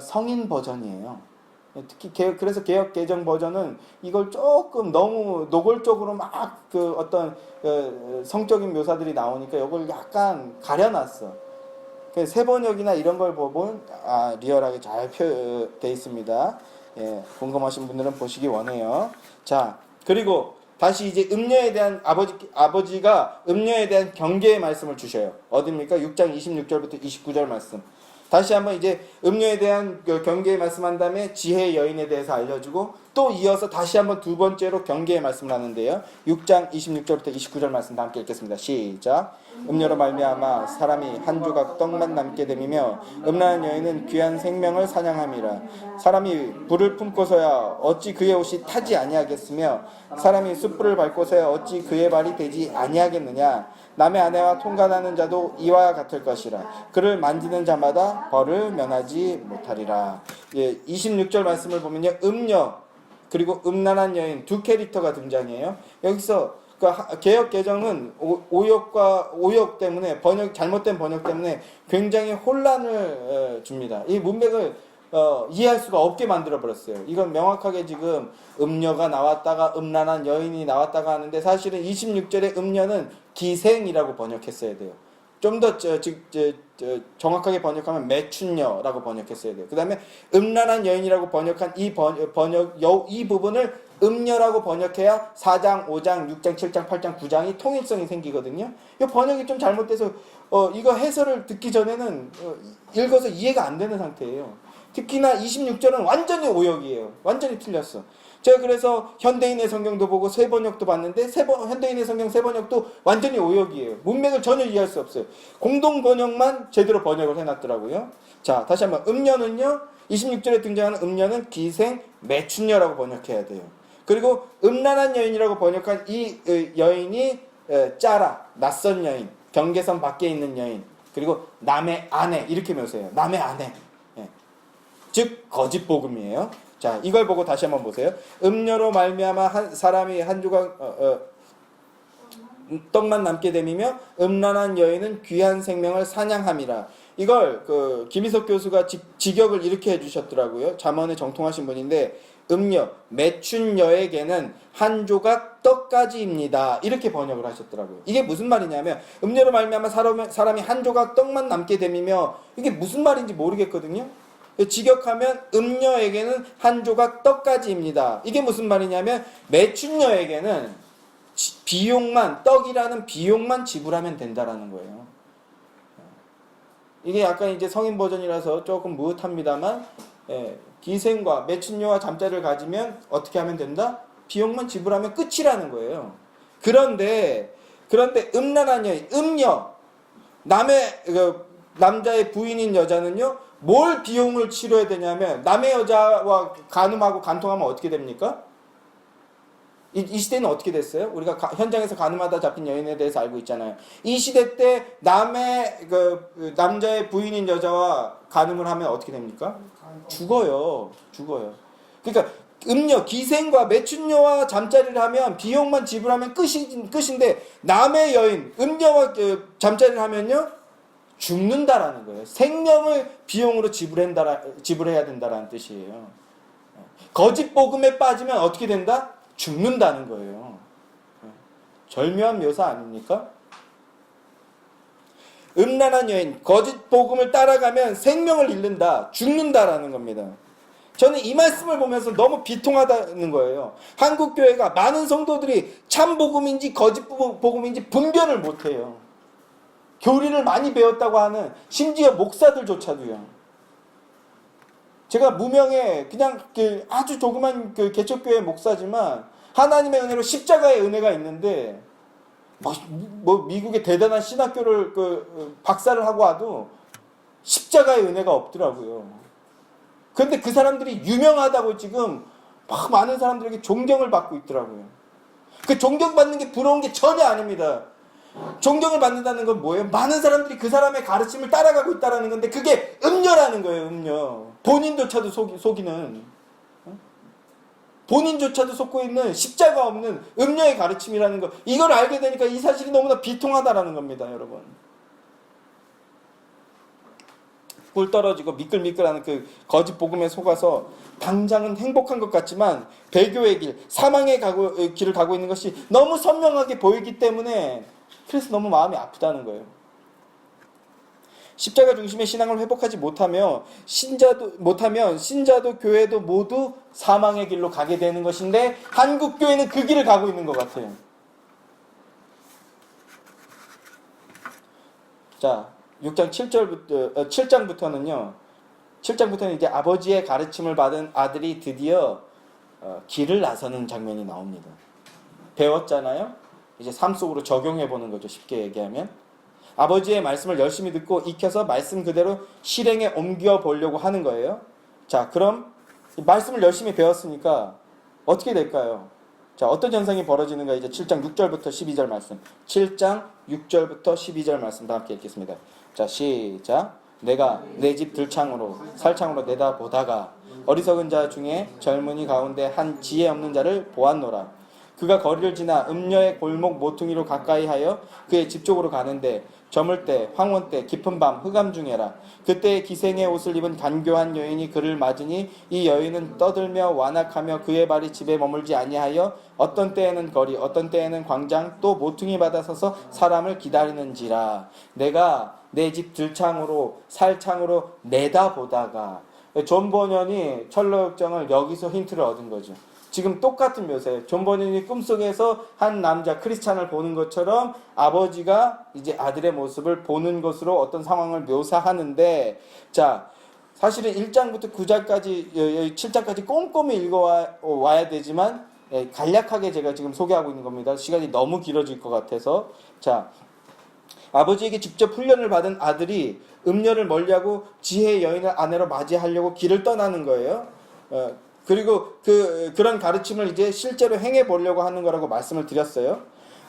성인 버전이에요. 특히 그래서 개역 개정 버전은 이걸 조금 너무 노골적으로 막 그 어떤 성적인 묘사들이 나오니까 이걸 약간 가려놨어. 세번역이나 이런 걸 보면 리얼하게 잘 표현되어 있습니다. 궁금하신 분들은 보시기 원해요. 자, 그리고 다시 이제 음녀에 대한 아버지가 음녀에 대한 경계의 말씀을 주셔요. 어디입니까? 6장 26절부터 29절 말씀. 다시 한번 이제 음료에 대한 경계의 말씀한 다음에 지혜의 여인에 대해서 알려주고 또 이어서 다시 한번 두 번째로 경계의 말씀을 하는데요. 6장 26절부터 29절 말씀 다 함께 읽겠습니다. 시작. 음료로 말미암아 사람이 한 조각 떡만 남게 됨이며 음란한 여인은 귀한 생명을 사냥함이라. 사람이 불을 품고서야 어찌 그의 옷이 타지 아니하겠으며 사람이 숯불을 밟고서야 어찌 그의 발이 되지 아니하겠느냐. 남의 아내와 통관하는 자도 이와 같을 것이라. 그를 만지는 자마다 벌을 면하지 못하리라. 26절 말씀을 보면요, 음녀, 그리고 음란한 여인 두 캐릭터가 등장해요. 여기서 그 개역 개정은 오역 때문에 잘못된 번역 때문에 굉장히 혼란을 줍니다. 이 문맥을 이해할 수가 없게 만들어 버렸어요. 이건 명확하게 지금 음녀가 나왔다가 음란한 여인이 나왔다가 하는데 사실은 26절에 음녀는 기생이라고 번역했어야 돼요. 좀 더 정확하게 번역하면 매춘녀라고 번역했어야 돼요. 그 다음에 음란한 여인이라고 번역한 이 부분을 음녀라고 번역해야 4장, 5장, 6장, 7장, 8장, 9장이 통일성이 생기거든요. 이 번역이 좀 잘못돼서 이거 해설을 듣기 전에는 읽어서 이해가 안 되는 상태예요. 특히나 26절은 완전히 오역이에요. 완전히 틀렸어. 제가 그래서 현대인의 성경도 보고 새 번역도 봤는데 현대인의 성경 새 번역도 완전히 오역이에요. 문맥을 전혀 이해할 수 없어요. 공동 번역만 제대로 번역을 해놨더라고요. 자, 다시 한번 음녀는요. 26절에 등장하는 음녀는 기생 매춘녀라고 번역해야 돼요. 그리고 음란한 여인이라고 번역한 이 여인이 짜라, 낯선 여인, 경계선 밖에 있는 여인, 그리고 남의 아내 이렇게 묘사해요. 남의 아내. 즉 거짓 복음이에요. 자, 이걸 보고 다시 한번 보세요. 음녀로 말미암아 사람이 한 조각 떡만 남게 됨이며 음란한 여인은 귀한 생명을 사냥함이라. 이걸 김희석 교수가 직역을 이렇게 해주셨더라고요. 잠언에 정통하신 분인데 음녀 매춘녀에게는 한 조각 떡까지입니다. 이렇게 번역을 하셨더라고요. 이게 무슨 말이냐면 음녀로 말미암아 사람이 한 조각 떡만 남게 됨이며 이게 무슨 말인지 모르겠거든요. 직역하면 음녀에게는 한 조각 떡까지입니다. 이게 무슨 말이냐면 매춘녀에게는 비용만, 떡이라는 비용만 지불하면 된다라는 거예요. 이게 약간 이제 성인 버전이라서 조금 무릇합니다만 기생과 매춘녀와 잠자리를 가지면 어떻게 하면 된다? 비용만 지불하면 끝이라는 거예요. 그런데 음란한 여인, 음녀, 남자의 부인인 여자는요, 뭘 비용을 치러야 되냐면 남의 여자와 간음하고 간통하면 어떻게 됩니까? 이 시대는 어떻게 됐어요? 우리가 현장에서 간음하다 잡힌 여인에 대해서 알고 있잖아요. 이 시대 때 남자의 부인인 여자와 간음을 하면 어떻게 됩니까? 죽어요. 그러니까 음녀, 기생과 매춘녀와 잠자리를 하면 비용만 지불하면 끝인데 남의 여인, 음녀와 잠자리를 하면요 죽는다라는 거예요. 생명을 비용으로 지불해야 된다라는 뜻이에요. 거짓 복음에 빠지면 어떻게 된다? 죽는다는 거예요. 절묘한 묘사 아닙니까? 음란한 여인, 거짓 복음을 따라가면 생명을 잃는다, 죽는다라는 겁니다. 저는 이 말씀을 보면서 너무 비통하다는 거예요. 한국 교회가 많은 성도들이 참 복음인지 거짓 복음인지 분별을 못해요. 교리를 많이 배웠다고 하는 심지어 목사들조차도요. 제가 무명의 그냥 아주 조그만 개척교회 목사지만 하나님의 은혜로 십자가의 은혜가 있는데 뭐 미국의 대단한 신학교를 박사를 하고 와도 십자가의 은혜가 없더라고요. 그런데 그 사람들이 유명하다고 지금 막 많은 사람들에게 존경을 받고 있더라고요. 그 존경받는 게 부러운 게 전혀 아닙니다. 존경을 받는다는 건 뭐예요? 많은 사람들이 그 사람의 가르침을 따라가고 있다는 건데 그게 음녀라는 거예요. 음녀. 본인조차도 속이는, 본인조차도 속고 있는 십자가 없는 음녀의 가르침이라는 거, 이걸 알게 되니까 이 사실이 너무나 비통하다라는 겁니다. 여러분, 꿀 떨어지고 미끌미끌하는 그 거짓 복음에 속아서 당장은 행복한 것 같지만 배교의 길, 사망의 길을 가고 있는 것이 너무 선명하게 보이기 때문에 그래서 너무 마음이 아프다는 거예요. 십자가 중심의 신앙을 회복하지 못하면 신자도 교회도 모두 사망의 길로 가게 되는 것인데 한국 교회는 그 길을 가고 있는 것 같아요. 자, 6장 7장부터는요. 7장부터는 이제 아버지의 가르침을 받은 아들이 드디어 길을 나서는 장면이 나옵니다. 배웠잖아요. 이제 삶 속으로 적용해 보는 거죠. 쉽게 얘기하면 아버지의 말씀을 열심히 듣고 익혀서 말씀 그대로 실행에 옮겨 보려고 하는 거예요. 자, 그럼 말씀을 열심히 배웠으니까 어떻게 될까요? 자, 어떤 현상이 벌어지는가? 이제 7장 6절부터 12절 말씀. 7장 6절부터 12절 말씀 다 함께 읽겠습니다. 자, 시작. 내가 내 집 들창으로 살창으로 내다보다가 어리석은 자 중에 젊은이 가운데 한 지혜 없는 자를 보았노라. 그가 거리를 지나 음녀의 골목 모퉁이로 가까이 하여 그의 집 쪽으로 가는데 저물 때 황혼 때 깊은 밤 흑암 중에라. 그때 기생의 옷을 입은 간교한 여인이 그를 맞으니 이 여인은 떠들며 완악하며 그의 발이 집에 머물지 아니하여 어떤 때에는 거리 어떤 때에는 광장 또 모퉁이 받아 서서 사람을 기다리는지라. 내가 내 집 들창으로 살창으로 내다보다가 존 버년이 철로역정을 여기서 힌트를 얻은 거죠. 지금 똑같은 묘사예요. 존 버년이 꿈속에서 한 남자 크리스찬을 보는 것처럼 아버지가 이제 아들의 모습을 보는 것으로 어떤 상황을 묘사하는데, 자, 사실은 1장부터 9장까지 7장까지 꼼꼼히 읽어와야 되지만 간략하게 제가 지금 소개하고 있는 겁니다. 시간이 너무 길어질 것 같아서. 자, 아버지에게 직접 훈련을 받은 아들이 음녀를 멀리하고 지혜의 여인을 아내로 맞이하려고 길을 떠나는 거예요. 그리고 그런 가르침을 이제 실제로 행해 보려고 하는 거라고 말씀을 드렸어요.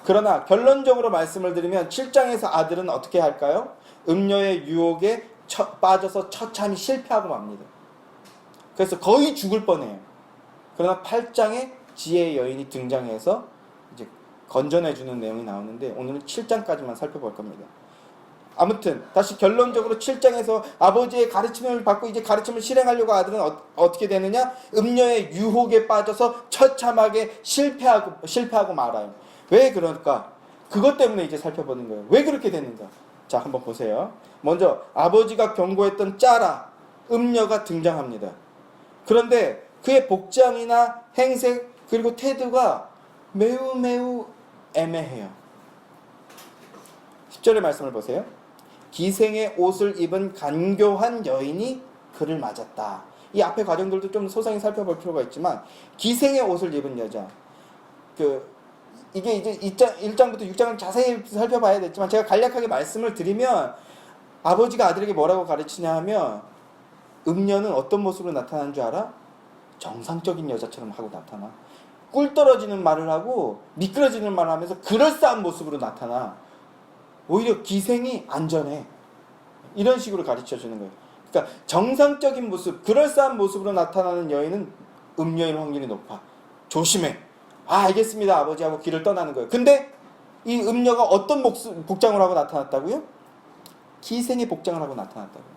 그러나 결론적으로 말씀을 드리면 7장에서 아들은 어떻게 할까요? 음녀의 유혹에 빠져서 처참히 실패하고 맙니다. 그래서 거의 죽을 뻔해요. 그러나 8장에 지혜의 여인이 등장해서 이제 건져내주는 내용이 나오는데 오늘은 7장까지만 살펴볼 겁니다. 아무튼 다시 결론적으로 7장에서 아버지의 가르침을 받고 이제 가르침을 실행하려고 아들은 어떻게 되느냐? 음녀의 유혹에 빠져서 처참하게 실패하고 말아요. 왜 그럴까? 그것 때문에 이제 살펴보는 거예요. 왜 그렇게 됐는가? 자, 한번 보세요. 먼저 아버지가 경고했던 짜라, 음녀가 등장합니다. 그런데 그의 복장이나 행색 그리고 태도가 매우 애매해요. 10절의 말씀을 보세요. 기생의 옷을 입은 간교한 여인이 그를 맞았다. 이 앞의 과정들도 좀 소상히 살펴볼 필요가 있지만 기생의 옷을 입은 여자. 이게 이제 1장부터 6장을 자세히 살펴봐야 되지만 제가 간략하게 말씀을 드리면 아버지가 아들에게 뭐라고 가르치냐 하면 음녀는 어떤 모습으로 나타나는 줄 알아? 정상적인 여자처럼 하고 나타나. 꿀 떨어지는 말을 하고 미끄러지는 말을 하면서 그럴싸한 모습으로 나타나. 오히려 기생이 안전해. 이런 식으로 가르쳐주는 거예요. 그러니까 정상적인 모습, 그럴싸한 모습으로 나타나는 여인은 음녀일 확률이 높아. 조심해. 아, 알겠습니다 아버지 하고 길을 떠나는 거예요. 근데 이 음녀가 어떤 복장을 하고 나타났다고요? 기생의 복장을 하고 나타났다고요.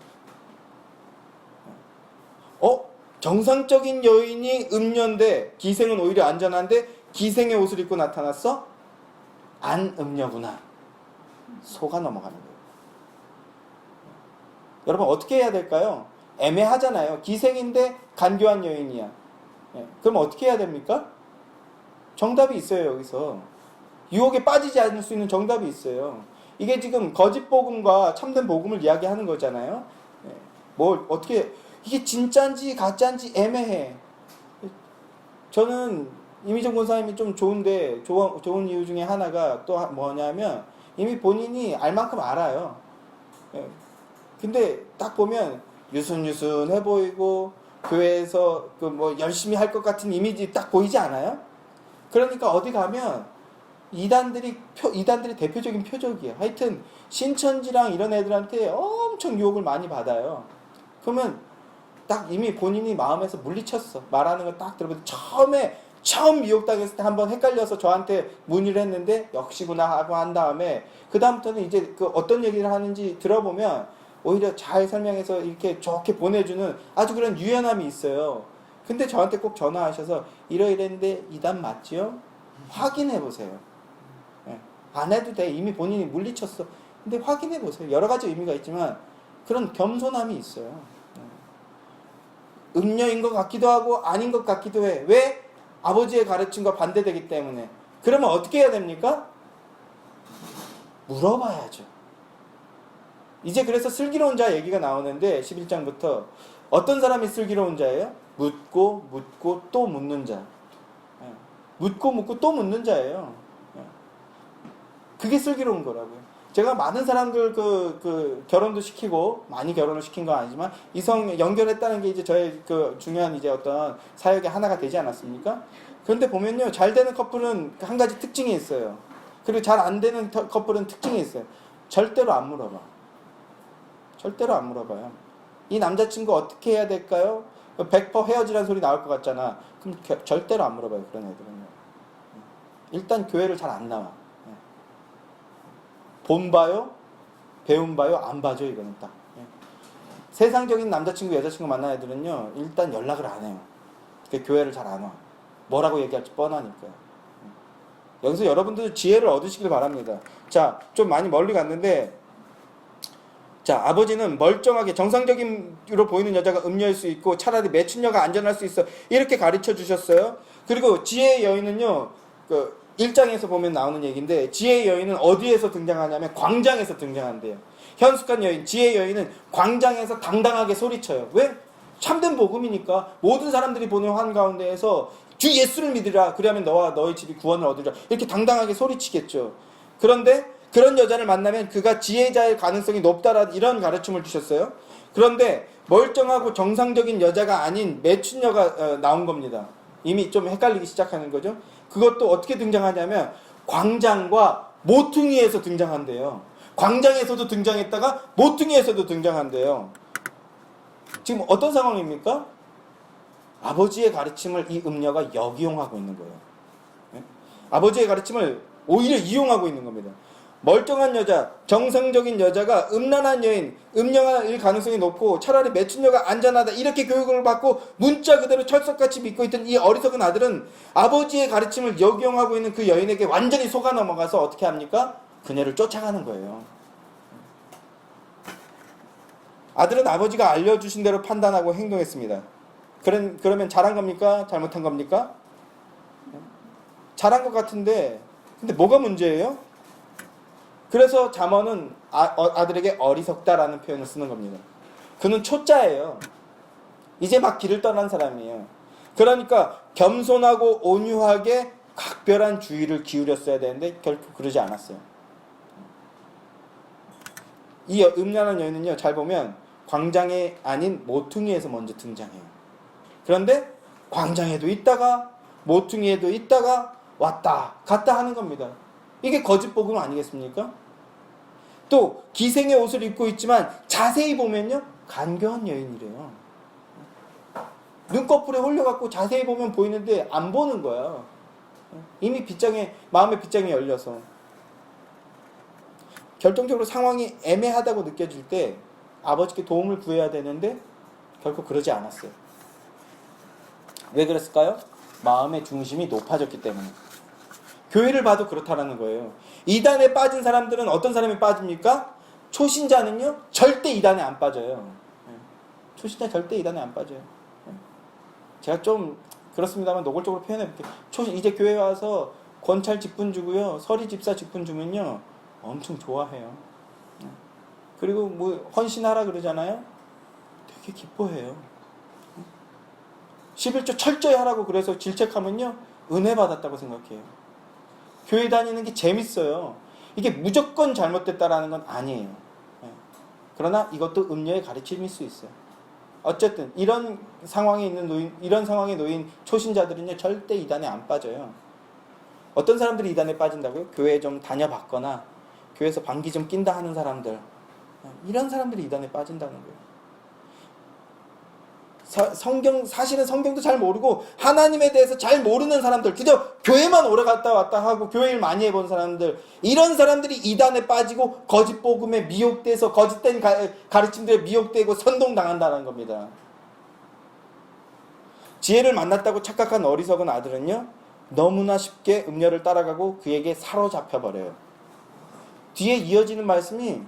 정상적인 여인이 음녀인데 기생은 오히려 안전한데 기생의 옷을 입고 나타났어? 안 음녀구나. 속아 넘어가는 거예요. 여러분 어떻게 해야 될까요? 애매하잖아요. 기생인데 간교한 여인이야. 그럼 어떻게 해야 됩니까? 정답이 있어요. 여기서 유혹에 빠지지 않을 수 있는 정답이 있어요. 이게 지금 거짓 복음과 참된 복음을 이야기하는 거잖아요. 뭘 어떻게 이게 진짜인지 가짜인지 애매해. 저는 이미정 권사님이 좀 좋은 이유 중에 하나가 또 뭐냐면 이미 본인이 알 만큼 알아요. 근데 딱 보면 유순유순해 보이고 교회에서 열심히 할 것 같은 이미지 딱 보이지 않아요? 그러니까 어디 가면 이단들이 대표적인 표적이에요. 하여튼 신천지랑 이런 애들한테 엄청 유혹을 많이 받아요. 그러면 딱 이미 본인이 마음에서 물리쳤어. 말하는 걸 딱 들어보면 처음 미혹당했을 때 한번 헷갈려서 저한테 문의를 했는데 역시구나 하고 한 다음에 그 다음부터는 이제 어떤 얘기를 하는지 들어보면 오히려 잘 설명해서 이렇게 좋게 보내주는 아주 그런 유연함이 있어요. 근데 저한테 꼭 전화하셔서 이러이랬는데 이단 맞지요? 확인해 보세요. 안 해도 돼. 이미 본인이 물리쳤어. 근데 확인해 보세요. 여러 가지 의미가 있지만 그런 겸손함이 있어요. 음녀인 것 같기도 하고 아닌 것 같기도 해. 왜? 아버지의 가르침과 반대되기 때문에. 그러면 어떻게 해야 됩니까? 물어봐야죠. 이제 그래서 슬기로운 자 얘기가 나오는데 11장부터 어떤 사람이 슬기로운 자예요? 묻고 또 묻는 자. 묻고 또 묻는 자예요. 그게 슬기로운 거라고요. 제가 많은 사람들 결혼도 시키고 많이 결혼을 시킨 건 아니지만 이성 연결했다는 게 이제 저의 중요한 이제 어떤 사역의 하나가 되지 않았습니까? 그런데 보면요, 잘 되는 커플은 한 가지 특징이 있어요. 그리고 잘 안 되는 커플은 특징이 있어요. 절대로 안 물어봐. 절대로 안 물어봐요. 이 남자친구 어떻게 해야 될까요? 100% 헤어지라는 소리 나올 것 같잖아. 그럼 절대로 안 물어봐요. 그런 애들은요. 일단 교회를 잘 안 나와. 본 봐요, 배운 봐요, 안 봐줘. 이거는 딱. 세상적인 남자친구, 여자친구 만난 애들은요, 일단 연락을 안 해요. 교회를 잘 안 와. 뭐라고 얘기할지 뻔하니까. 여기서 여러분들 지혜를 얻으시길 바랍니다. 자, 좀 많이 멀리 갔는데, 자, 아버지는 멀쩡하게 정상적인으로 보이는 여자가 음녀일 수 있고 차라리 매춘녀가 안전할 수 있어. 이렇게 가르쳐 주셨어요. 그리고 지혜의 여인은요, 그 1장에서 보면 나오는 얘기인데, 지혜의 여인은 어디에서 등장하냐면 광장에서 등장한대요. 현숙한 여인, 지혜의 여인은 광장에서 당당하게 소리쳐요. 왜? 참된 복음이니까 모든 사람들이 보는 한가운데에서 주 예수를 믿으라. 그러면 너와 너의 집이 구원을 얻으리라. 이렇게 당당하게 소리치겠죠. 그런데 그런 여자를 만나면 그가 지혜자일 가능성이 높다라는 이런 가르침을 주셨어요. 그런데 멀쩡하고 정상적인 여자가 아닌 매춘녀가 나온 겁니다. 이미 좀 헷갈리기 시작하는 거죠. 그것도 어떻게 등장하냐면 광장과 모퉁이에서 등장한대요. 광장에서도 등장했다가 모퉁이에서도 등장한대요. 지금 어떤 상황입니까? 아버지의 가르침을 이 음녀가 역이용하고 있는 거예요. 아버지의 가르침을 오히려 이용하고 있는 겁니다. 멀쩡한 여자, 정상적인 여자가 음란한 여인, 음녀일 가능성이 높고 차라리 매춘녀가 안전하다 이렇게 교육을 받고 문자 그대로 철석같이 믿고 있던 이 어리석은 아들은 아버지의 가르침을 역이용하고 있는 그 여인에게 완전히 속아 넘어가서 어떻게 합니까? 그녀를 쫓아가는 거예요. 아들은 아버지가 알려주신 대로 판단하고 행동했습니다. 그러면 잘한 겁니까? 잘못한 겁니까? 잘한 것 같은데 근데 뭐가 문제예요? 그래서 잠언은 아들에게 어리석다라는 표현을 쓰는 겁니다. 그는 초짜예요. 이제 막 길을 떠난 사람이에요. 그러니까 겸손하고 온유하게 각별한 주의를 기울였어야 되는데 결코 그러지 않았어요. 이 음란한 여인은요, 잘 보면 광장에 아닌 모퉁이에서 먼저 등장해요. 그런데 광장에도 있다가 모퉁이에도 있다가 왔다 갔다 하는 겁니다. 이게 거짓 복음 아니겠습니까? 또 기생의 옷을 입고 있지만 자세히 보면요, 간교한 여인이래요. 눈꺼풀에 홀려갖고 자세히 보면 보이는데 안 보는 거야. 이미 마음의 빗장이 열려서. 결정적으로 상황이 애매하다고 느껴질 때 아버지께 도움을 구해야 되는데 결코 그러지 않았어요. 왜 그랬을까요? 마음의 중심이 높아졌기 때문에. 교회를 봐도 그렇다라는 거예요. 이단에 빠진 사람들은 어떤 사람이 빠집니까? 초신자는요, 절대 이단에 안 빠져요. 초신자 절대 이단에 안 빠져요. 제가 좀 그렇습니다만 노골적으로 표현해 볼게요. 이제 교회 와서 권찰 직분 주고요, 서리 집사 직분 주면요 엄청 좋아해요. 그리고 뭐 헌신하라 그러잖아요. 되게 기뻐해요. 11조 철저히 하라고 그래서 질책하면요 은혜 받았다고 생각해요. 교회 다니는 게 재밌어요. 이게 무조건 잘못됐다라는 건 아니에요. 그러나 이것도 음녀의 가르침일 수 있어요. 어쨌든 이런 상황에 놓인 초신자들은요 절대 이단에 안 빠져요. 어떤 사람들이 이단에 빠진다고요? 교회에 좀 다녀봤거나 교회에서 방귀 좀 낀다 하는 사람들, 이런 사람들이 이단에 빠진다는 거예요. 사실은 성경도 잘 모르고 하나님에 대해서 잘 모르는 사람들, 그저 교회만 오래 갔다 왔다 하고 교회 일 많이 해본 사람들, 이런 사람들이 이단에 빠지고 거짓 복음에 미혹돼서 거짓된 가르침들에 미혹되고 선동당한다는 겁니다. 지혜를 만났다고 착각한 어리석은 아들은요 너무나 쉽게 음녀를 따라가고 그에게 사로잡혀버려요. 뒤에 이어지는 말씀이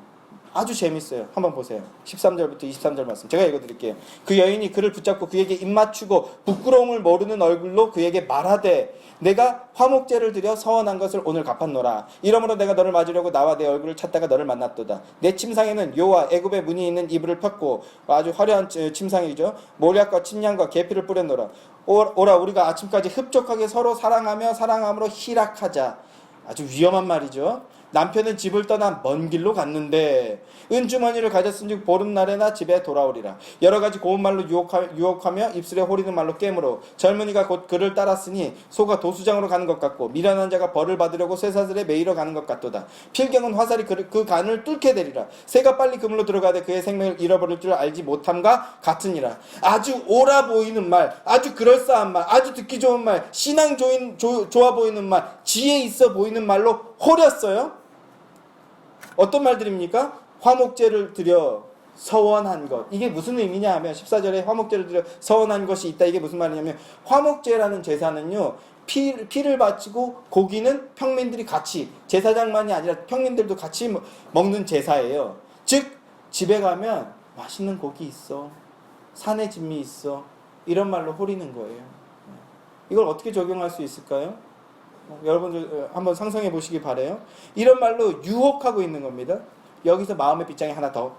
아주 재밌어요. 한번 보세요. 13절부터 23절 말씀. 제가 읽어드릴게요. 그 여인이 그를 붙잡고 그에게 입맞추고 부끄러움을 모르는 얼굴로 그에게 말하되 내가 화목제를 드려 서원한 것을 오늘 갚았노라. 이러므로 내가 너를 맞으려고 나와 내 얼굴을 찾다가 너를 만났도다. 내 침상에는 요와 애굽의 무늬 있는 이불을 폈고 아주 화려한 침상이죠. 모략과 침량과 계피를 뿌렸노라. 오라 우리가 아침까지 흡족하게 서로 사랑하며 사랑함으로 희락하자. 아주 위험한 말이죠. 남편은 집을 떠나 먼 길로 갔는데 은주머니를 가졌은즉 보름날에나 집에 돌아오리라. 여러 가지 고운 말로 유혹하며 입술에 호리는 말로 깨물어 젊은이가 곧 그를 따랐으니 소가 도수장으로 가는 것 같고 미련한 자가 벌을 받으려고 쇠사슬에 매이러 가는 것 같도다. 필경은 화살이 그 간을 뚫게 되리라. 새가 빨리 그물로 들어가되 그의 생명을 잃어버릴 줄 알지 못함과 같으니라. 아주 옳아 보이는 말, 아주 그럴싸한 말, 아주 듣기 좋은 말, 신앙 좋아 보이는 말, 지혜 있어 보이는 말로 호렸어요. 어떤 말들입니까? 화목제를 드려 서원한 것. 이게 무슨 의미냐 하면 14절에 화목제를 드려 서원한 것이 있다. 이게 무슨 말이냐면 화목제라는 제사는요. 피를 바치고 고기는 평민들이 같이, 제사장만이 아니라 평민들도 같이 먹는 제사예요. 즉 집에 가면 맛있는 고기 있어, 산의 진미 있어, 이런 말로 호리는 거예요. 이걸 어떻게 적용할 수 있을까요? 여러분들 한번 상상해 보시기 바래요. 이런 말로 유혹하고 있는 겁니다. 여기서 마음의 빗장이 하나 더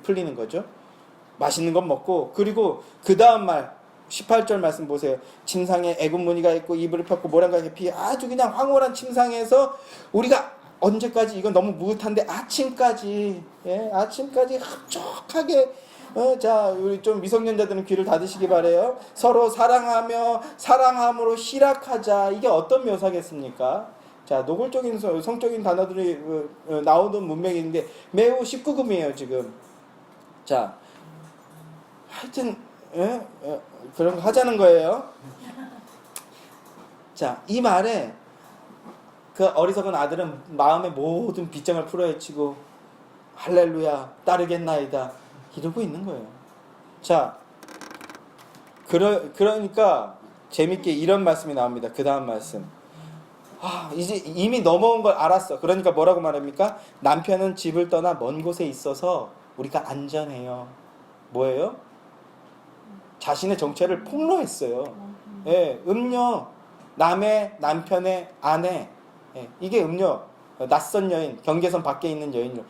풀리는 거죠. 맛있는 건 먹고, 그리고 그 다음 말 18절 말씀 보세요. 침상에 애굽 무늬가 있고 이불을 펴고 모란과 계피, 아주 그냥 황홀한 침상에서 우리가 언제까지, 이건 너무 무릇한데 아침까지, 아침까지 흡족하게, 자, 우리 좀 미성년자들은 귀를 닫으시기 바래요. 서로 사랑하며 사랑함으로 희락하자. 이게 어떤 묘사겠습니까? 자, 노골적인 성적인 단어들이 나오는 문맥인데 매우 19금이에요 지금. 자, 하여튼 그런 거 하자는 거예요. 자, 이 말에 그 어리석은 아들은 마음의 모든 빗장을 풀어헤치고 할렐루야 따르겠나이다 이러고 있는 거예요. 자, 그러니까 재밌게 이런 말씀이 나옵니다. 그 다음 말씀. 이제 이미 넘어온 걸 알았어. 그러니까 뭐라고 말합니까? 남편은 집을 떠나 먼 곳에 있어서 우리가 안전해요. 뭐예요? 자신의 정체를 폭로했어요. 음녀, 남편의 아내, 이게 음녀, 낯선 여인, 경계선 밖에 있는 여인요.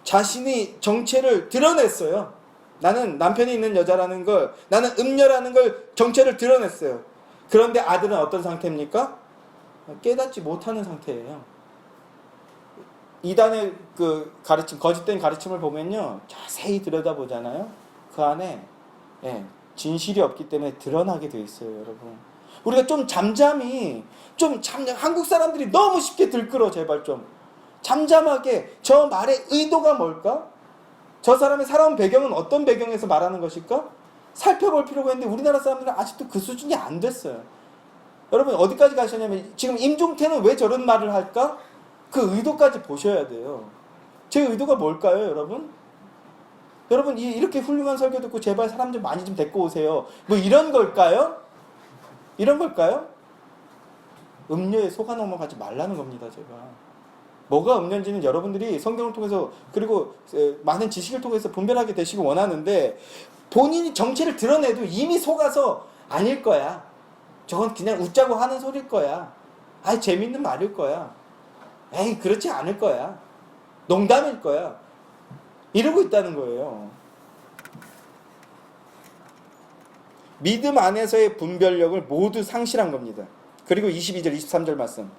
자신이 정체를 드러냈어요. 나는 남편이 있는 여자라는 걸, 나는 음녀라는 걸 정체를 드러냈어요. 그런데 아들은 어떤 상태입니까? 깨닫지 못하는 상태예요. 이단의 그 가르침, 거짓된 가르침을 보면요, 자세히 들여다보잖아요. 그 안에 진실이 없기 때문에 드러나게 돼 있어요, 여러분. 우리가 좀 잠잠히, 한국 사람들이 너무 쉽게 들끓어. 제발 좀 잠잠하게, 저 말의 의도가 뭘까? 저 사람의 살아온 배경은 어떤 배경에서 말하는 것일까? 살펴볼 필요가 있는데 우리나라 사람들은 아직도 그 수준이 안 됐어요. 여러분 어디까지 가셨냐면, 지금 임종태는 왜 저런 말을 할까? 그 의도까지 보셔야 돼요. 제 의도가 뭘까요, 여러분? 여러분 이렇게 훌륭한 설교 듣고 제발 사람 좀 많이 좀 데리고 오세요. 뭐 이런 걸까요? 이런 걸까요? 음료에 속아 넘어가지 말라는 겁니다, 제가. 뭐가 음료인지는 여러분들이 성경을 통해서, 그리고 많은 지식을 통해서 분별하게 되시기 원하는데, 본인이 정체를 드러내도 이미 속아서 아닐 거야. 저건 그냥 웃자고 하는 소리일 거야. 재밌는 말일 거야. 그렇지 않을 거야. 농담일 거야. 이러고 있다는 거예요. 믿음 안에서의 분별력을 모두 상실한 겁니다. 그리고 22절, 23절 말씀.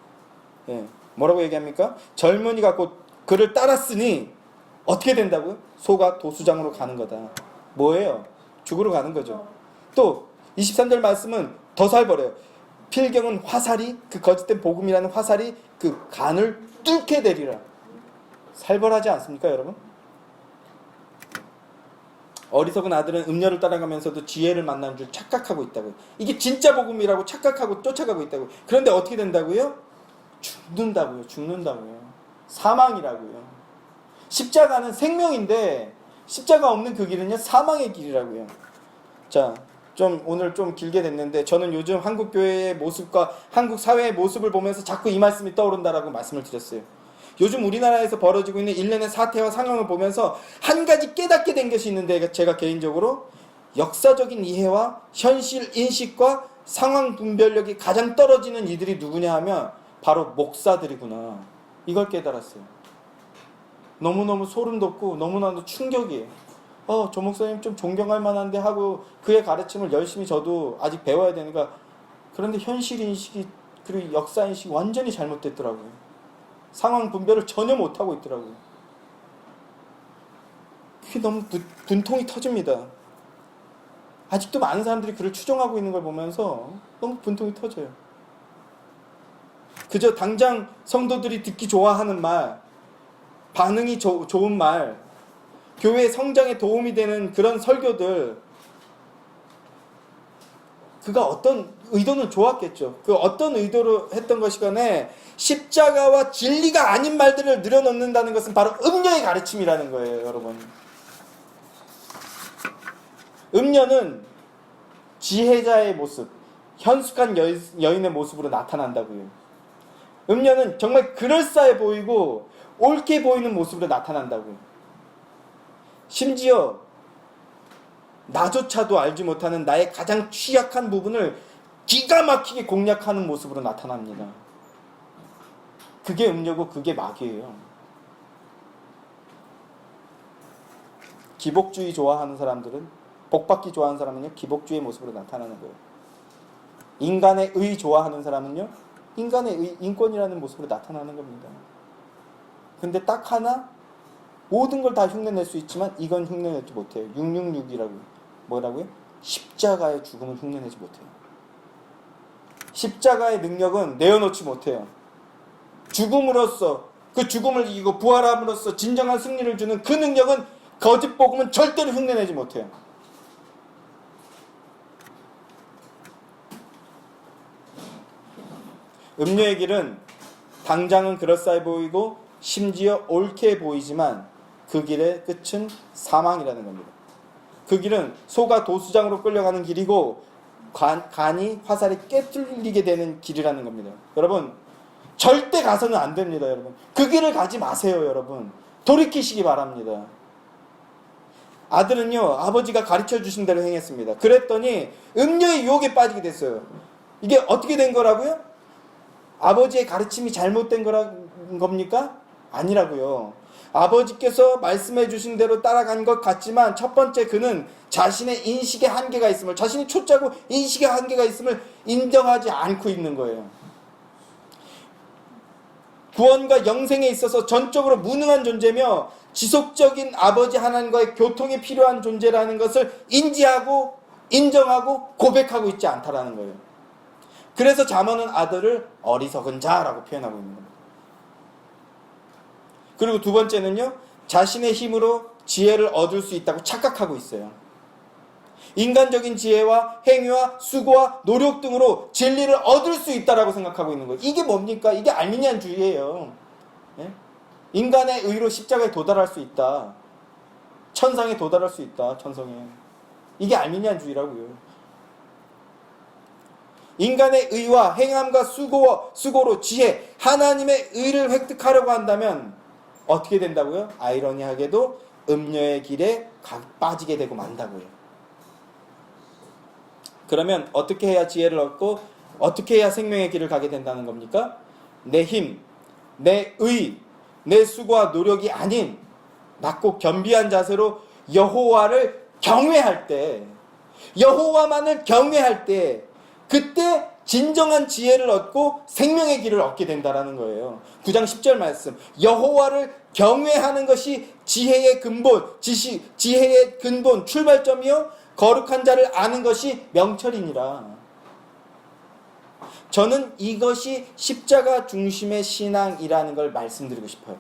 뭐라고 얘기합니까? 젊은이가 곧 그를 따랐으니 어떻게 된다고요? 소가 도수장으로 가는 거다. 뭐예요? 죽으러 가는 거죠. 또 23절 말씀은 더 살벌해요. 필경은 화살이, 그 거짓된 복음이라는 화살이 그 간을 뚫게 되리라. 살벌하지 않습니까, 여러분? 어리석은 아들은 음녀를 따라가면서도 지혜를 만난 줄 착각하고 있다고요. 이게 진짜 복음이라고 착각하고 쫓아가고 있다고요. 그런데 어떻게 된다고요? 죽는다고요. 사망이라고요. 십자가는 생명인데 십자가 없는 그 길은요, 사망의 길이라고요. 자, 오늘 좀 길게 됐는데, 저는 요즘 한국 교회의 모습과 한국 사회의 모습을 보면서 자꾸 이 말씀이 떠오른다라고 말씀을 드렸어요. 요즘 우리나라에서 벌어지고 있는 일련의 사태와 상황을 보면서 한 가지 깨닫게 된 것이 있는데, 제가 개인적으로 역사적인 이해와 현실 인식과 상황 분별력이 가장 떨어지는 이들이 누구냐 하면 바로 목사들이구나. 이걸 깨달았어요. 너무너무 소름 돋고 너무나도 충격이에요. 저 목사님 좀 존경할 만한데 하고 그의 가르침을 열심히 저도 아직 배워야 되니까, 그런데 현실 인식이, 그리고 역사 인식이 완전히 잘못됐더라고요. 상황 분별을 전혀 못하고 있더라고요. 그게 너무 분통이 터집니다. 아직도 많은 사람들이 그를 추종하고 있는 걸 보면서 너무 분통이 터져요. 그저 당장 성도들이 듣기 좋아하는 말, 반응이 좋은 말, 교회 성장에 도움이 되는 그런 설교들, 그가 어떤 의도는 좋았겠죠. 그 어떤 의도로 했던 것이간에 십자가와 진리가 아닌 말들을 늘어놓는다는 것은 바로 음녀의 가르침이라는 거예요, 여러분. 음녀는 지혜자의 모습, 현숙한 여인의 모습으로 나타난다고요. 음녀는 정말 그럴싸해 보이고 옳게 보이는 모습으로 나타난다고요. 심지어 나조차도 알지 못하는 나의 가장 취약한 부분을 기가 막히게 공략하는 모습으로 나타납니다. 그게 음녀고 그게 마귀예요. 기복주의 좋아하는 사람들은, 복받기 좋아하는 사람은요, 기복주의 모습으로 나타나는 거예요. 인간의 의 좋아하는 사람은요, 인간의 의, 인권이라는 모습으로 나타나는 겁니다. 근데 딱 하나, 모든 걸 다 흉내낼 수 있지만 이건 흉내내지 못해요. 666이라고. 뭐라고요? 십자가의 죽음을 흉내내지 못해요. 십자가의 능력은 내어놓지 못해요. 죽음으로써, 그 죽음을 이기고 부활함으로써 진정한 승리를 주는 그 능력은, 거짓 복음은 절대로 흉내내지 못해요. 음료의 길은 당장은 그럴싸해 보이고 심지어 옳게 보이지만 그 길의 끝은 사망이라는 겁니다. 그 길은 소가 도수장으로 끌려가는 길이고 간이 화살이 깨뚫리게 되는 길이라는 겁니다. 여러분, 절대 가서는 안 됩니다. 여러분, 그 길을 가지 마세요. 여러분, 돌이키시기 바랍니다. 아들은요, 아버지가 가르쳐 주신 대로 행했습니다. 그랬더니 음료의 유혹에 빠지게 됐어요. 이게 어떻게 된 거라고요? 아버지의 가르침이 잘못된 거란 겁니까? 아니라고요. 아버지께서 말씀해 주신 대로 따라간 것 같지만 첫 번째, 그는 자신의 인식의 한계가 있음을, 자신이 초짜고 인식의 한계가 있음을 인정하지 않고 있는 거예요. 구원과 영생에 있어서 전적으로 무능한 존재며 지속적인 아버지 하나님과의 교통이 필요한 존재라는 것을 인지하고 인정하고 고백하고 있지 않다라는 거예요. 그래서 잠언은 아들을 어리석은 자라고 표현하고 있는 겁니다. 그리고 두 번째는요, 자신의 힘으로 지혜를 얻을 수 있다고 착각하고 있어요. 인간적인 지혜와 행위와 수고와 노력 등으로 진리를 얻을 수 있다라고 생각하고 있는 거예요. 이게 뭡니까? 이게 알미니안주의예요. 예? 인간의 의로 십자가에 도달할 수 있다. 천상에 도달할 수 있다. 천성에. 이게 알미니안주의라고요. 인간의 의와 행함과 수고로 지혜, 하나님의 의를 획득하려고 한다면 어떻게 된다고요? 아이러니하게도 음녀의 길에 빠지게 되고 만다고요. 그러면 어떻게 해야 지혜를 얻고 어떻게 해야 생명의 길을 가게 된다는 겁니까? 내 힘, 내 의, 내 수고와 노력이 아닌 낮고 겸비한 자세로 여호와를 경외할 때, 여호와만을 경외할 때, 그때 진정한 지혜를 얻고 생명의 길을 얻게 된다라는 거예요. 9장 10절 말씀, 여호와를 경외하는 것이 지혜의 근본, 지혜의 근본, 출발점이요 거룩한 자를 아는 것이 명철이니라. 저는 이것이 십자가 중심의 신앙이라는 걸 말씀드리고 싶어요.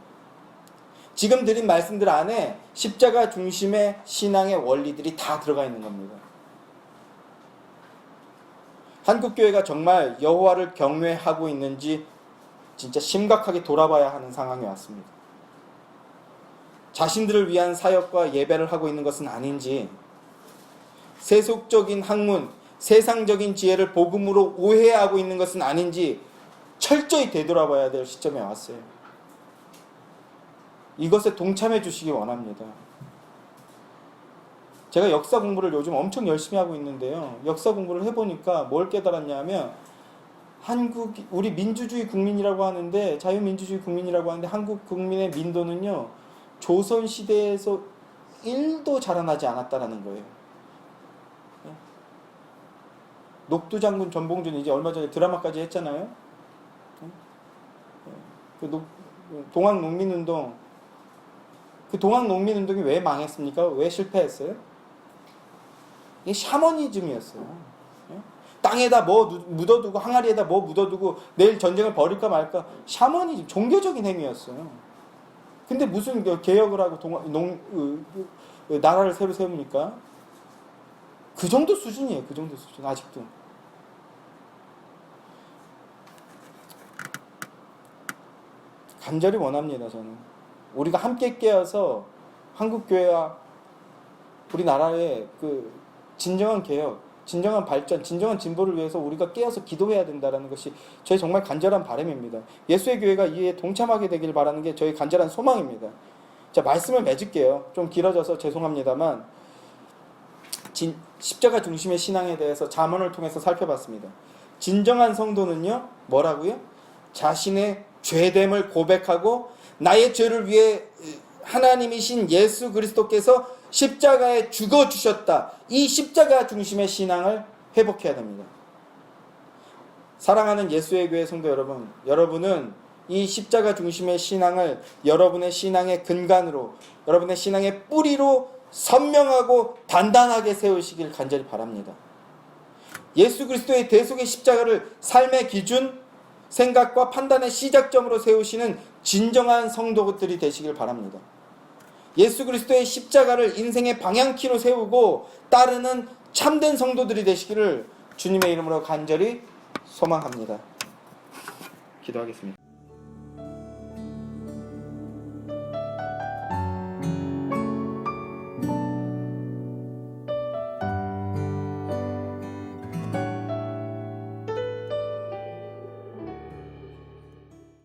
지금 드린 말씀들 안에 십자가 중심의 신앙의 원리들이 다 들어가 있는 겁니다. 한국교회가 정말 여호와를 경외하고 있는지 진짜 심각하게 돌아봐야 하는 상황이 왔습니다. 자신들을 위한 사역과 예배를 하고 있는 것은 아닌지, 세속적인 학문, 세상적인 지혜를 복음으로 오해하고 있는 것은 아닌지 철저히 되돌아봐야 될 시점에 왔어요. 이것에 동참해 주시기 원합니다. 제가 역사 공부를 요즘 엄청 열심히 하고 있는데요. 역사 공부를 해보니까 뭘 깨달았냐면, 우리 민주주의 국민이라고 하는데, 자유민주주의 국민이라고 하는데, 한국 국민의 민도는요, 조선시대에서 1도 자라나지 않았다라는 거예요. 녹두장군 전봉준이 이제 얼마 전에 드라마까지 했잖아요. 그 동학농민운동, 그 동학농민운동이 왜 망했습니까? 왜 실패했어요? 이게 샤머니즘이었어요. 예? 땅에다 뭐 묻어두고, 항아리에다 뭐 묻어두고 내일 전쟁을 벌일까 말까, 샤머니즘, 종교적인 행위였어요. 근데 무슨 개혁을 하고 나라를 새로 세웁니까? 그 정도 수준이에요. 그 정도 수준, 아직도. 간절히 원합니다, 저는. 우리가 함께 깨어서 한국교회와 우리나라의 그 진정한 개혁, 진정한 발전, 진정한 진보를 위해서 우리가 깨어서 기도해야 된다는 것이 저의 정말 간절한 바람입니다. 예수의 교회가 이에 동참하게 되길 바라는 게 저의 간절한 소망입니다. 자, 말씀을 맺을게요. 좀 길어져서 죄송합니다만, 십자가 중심의 신앙에 대해서 잠언을 통해서 살펴봤습니다. 진정한 성도는요, 뭐라고요? 자신의 죄됨을 고백하고 나의 죄를 위해 하나님이신 예수 그리스도께서 십자가에 죽어주셨다. 이 십자가 중심의 신앙을 회복해야 됩니다. 사랑하는 예수의 교회 성도 여러분, 여러분은 이 십자가 중심의 신앙을 여러분의 신앙의 근간으로, 여러분의 신앙의 뿌리로 선명하고 단단하게 세우시길 간절히 바랍니다. 예수 그리스도의 대속의 십자가를 삶의 기준, 생각과 판단의 시작점으로 세우시는 진정한 성도들이 되시길 바랍니다. 예수 그리스도의 십자가를 인생의 방향키로 세우고 따르는 참된 성도들이 되시기를 주님의 이름으로 간절히 소망합니다. 기도하겠습니다.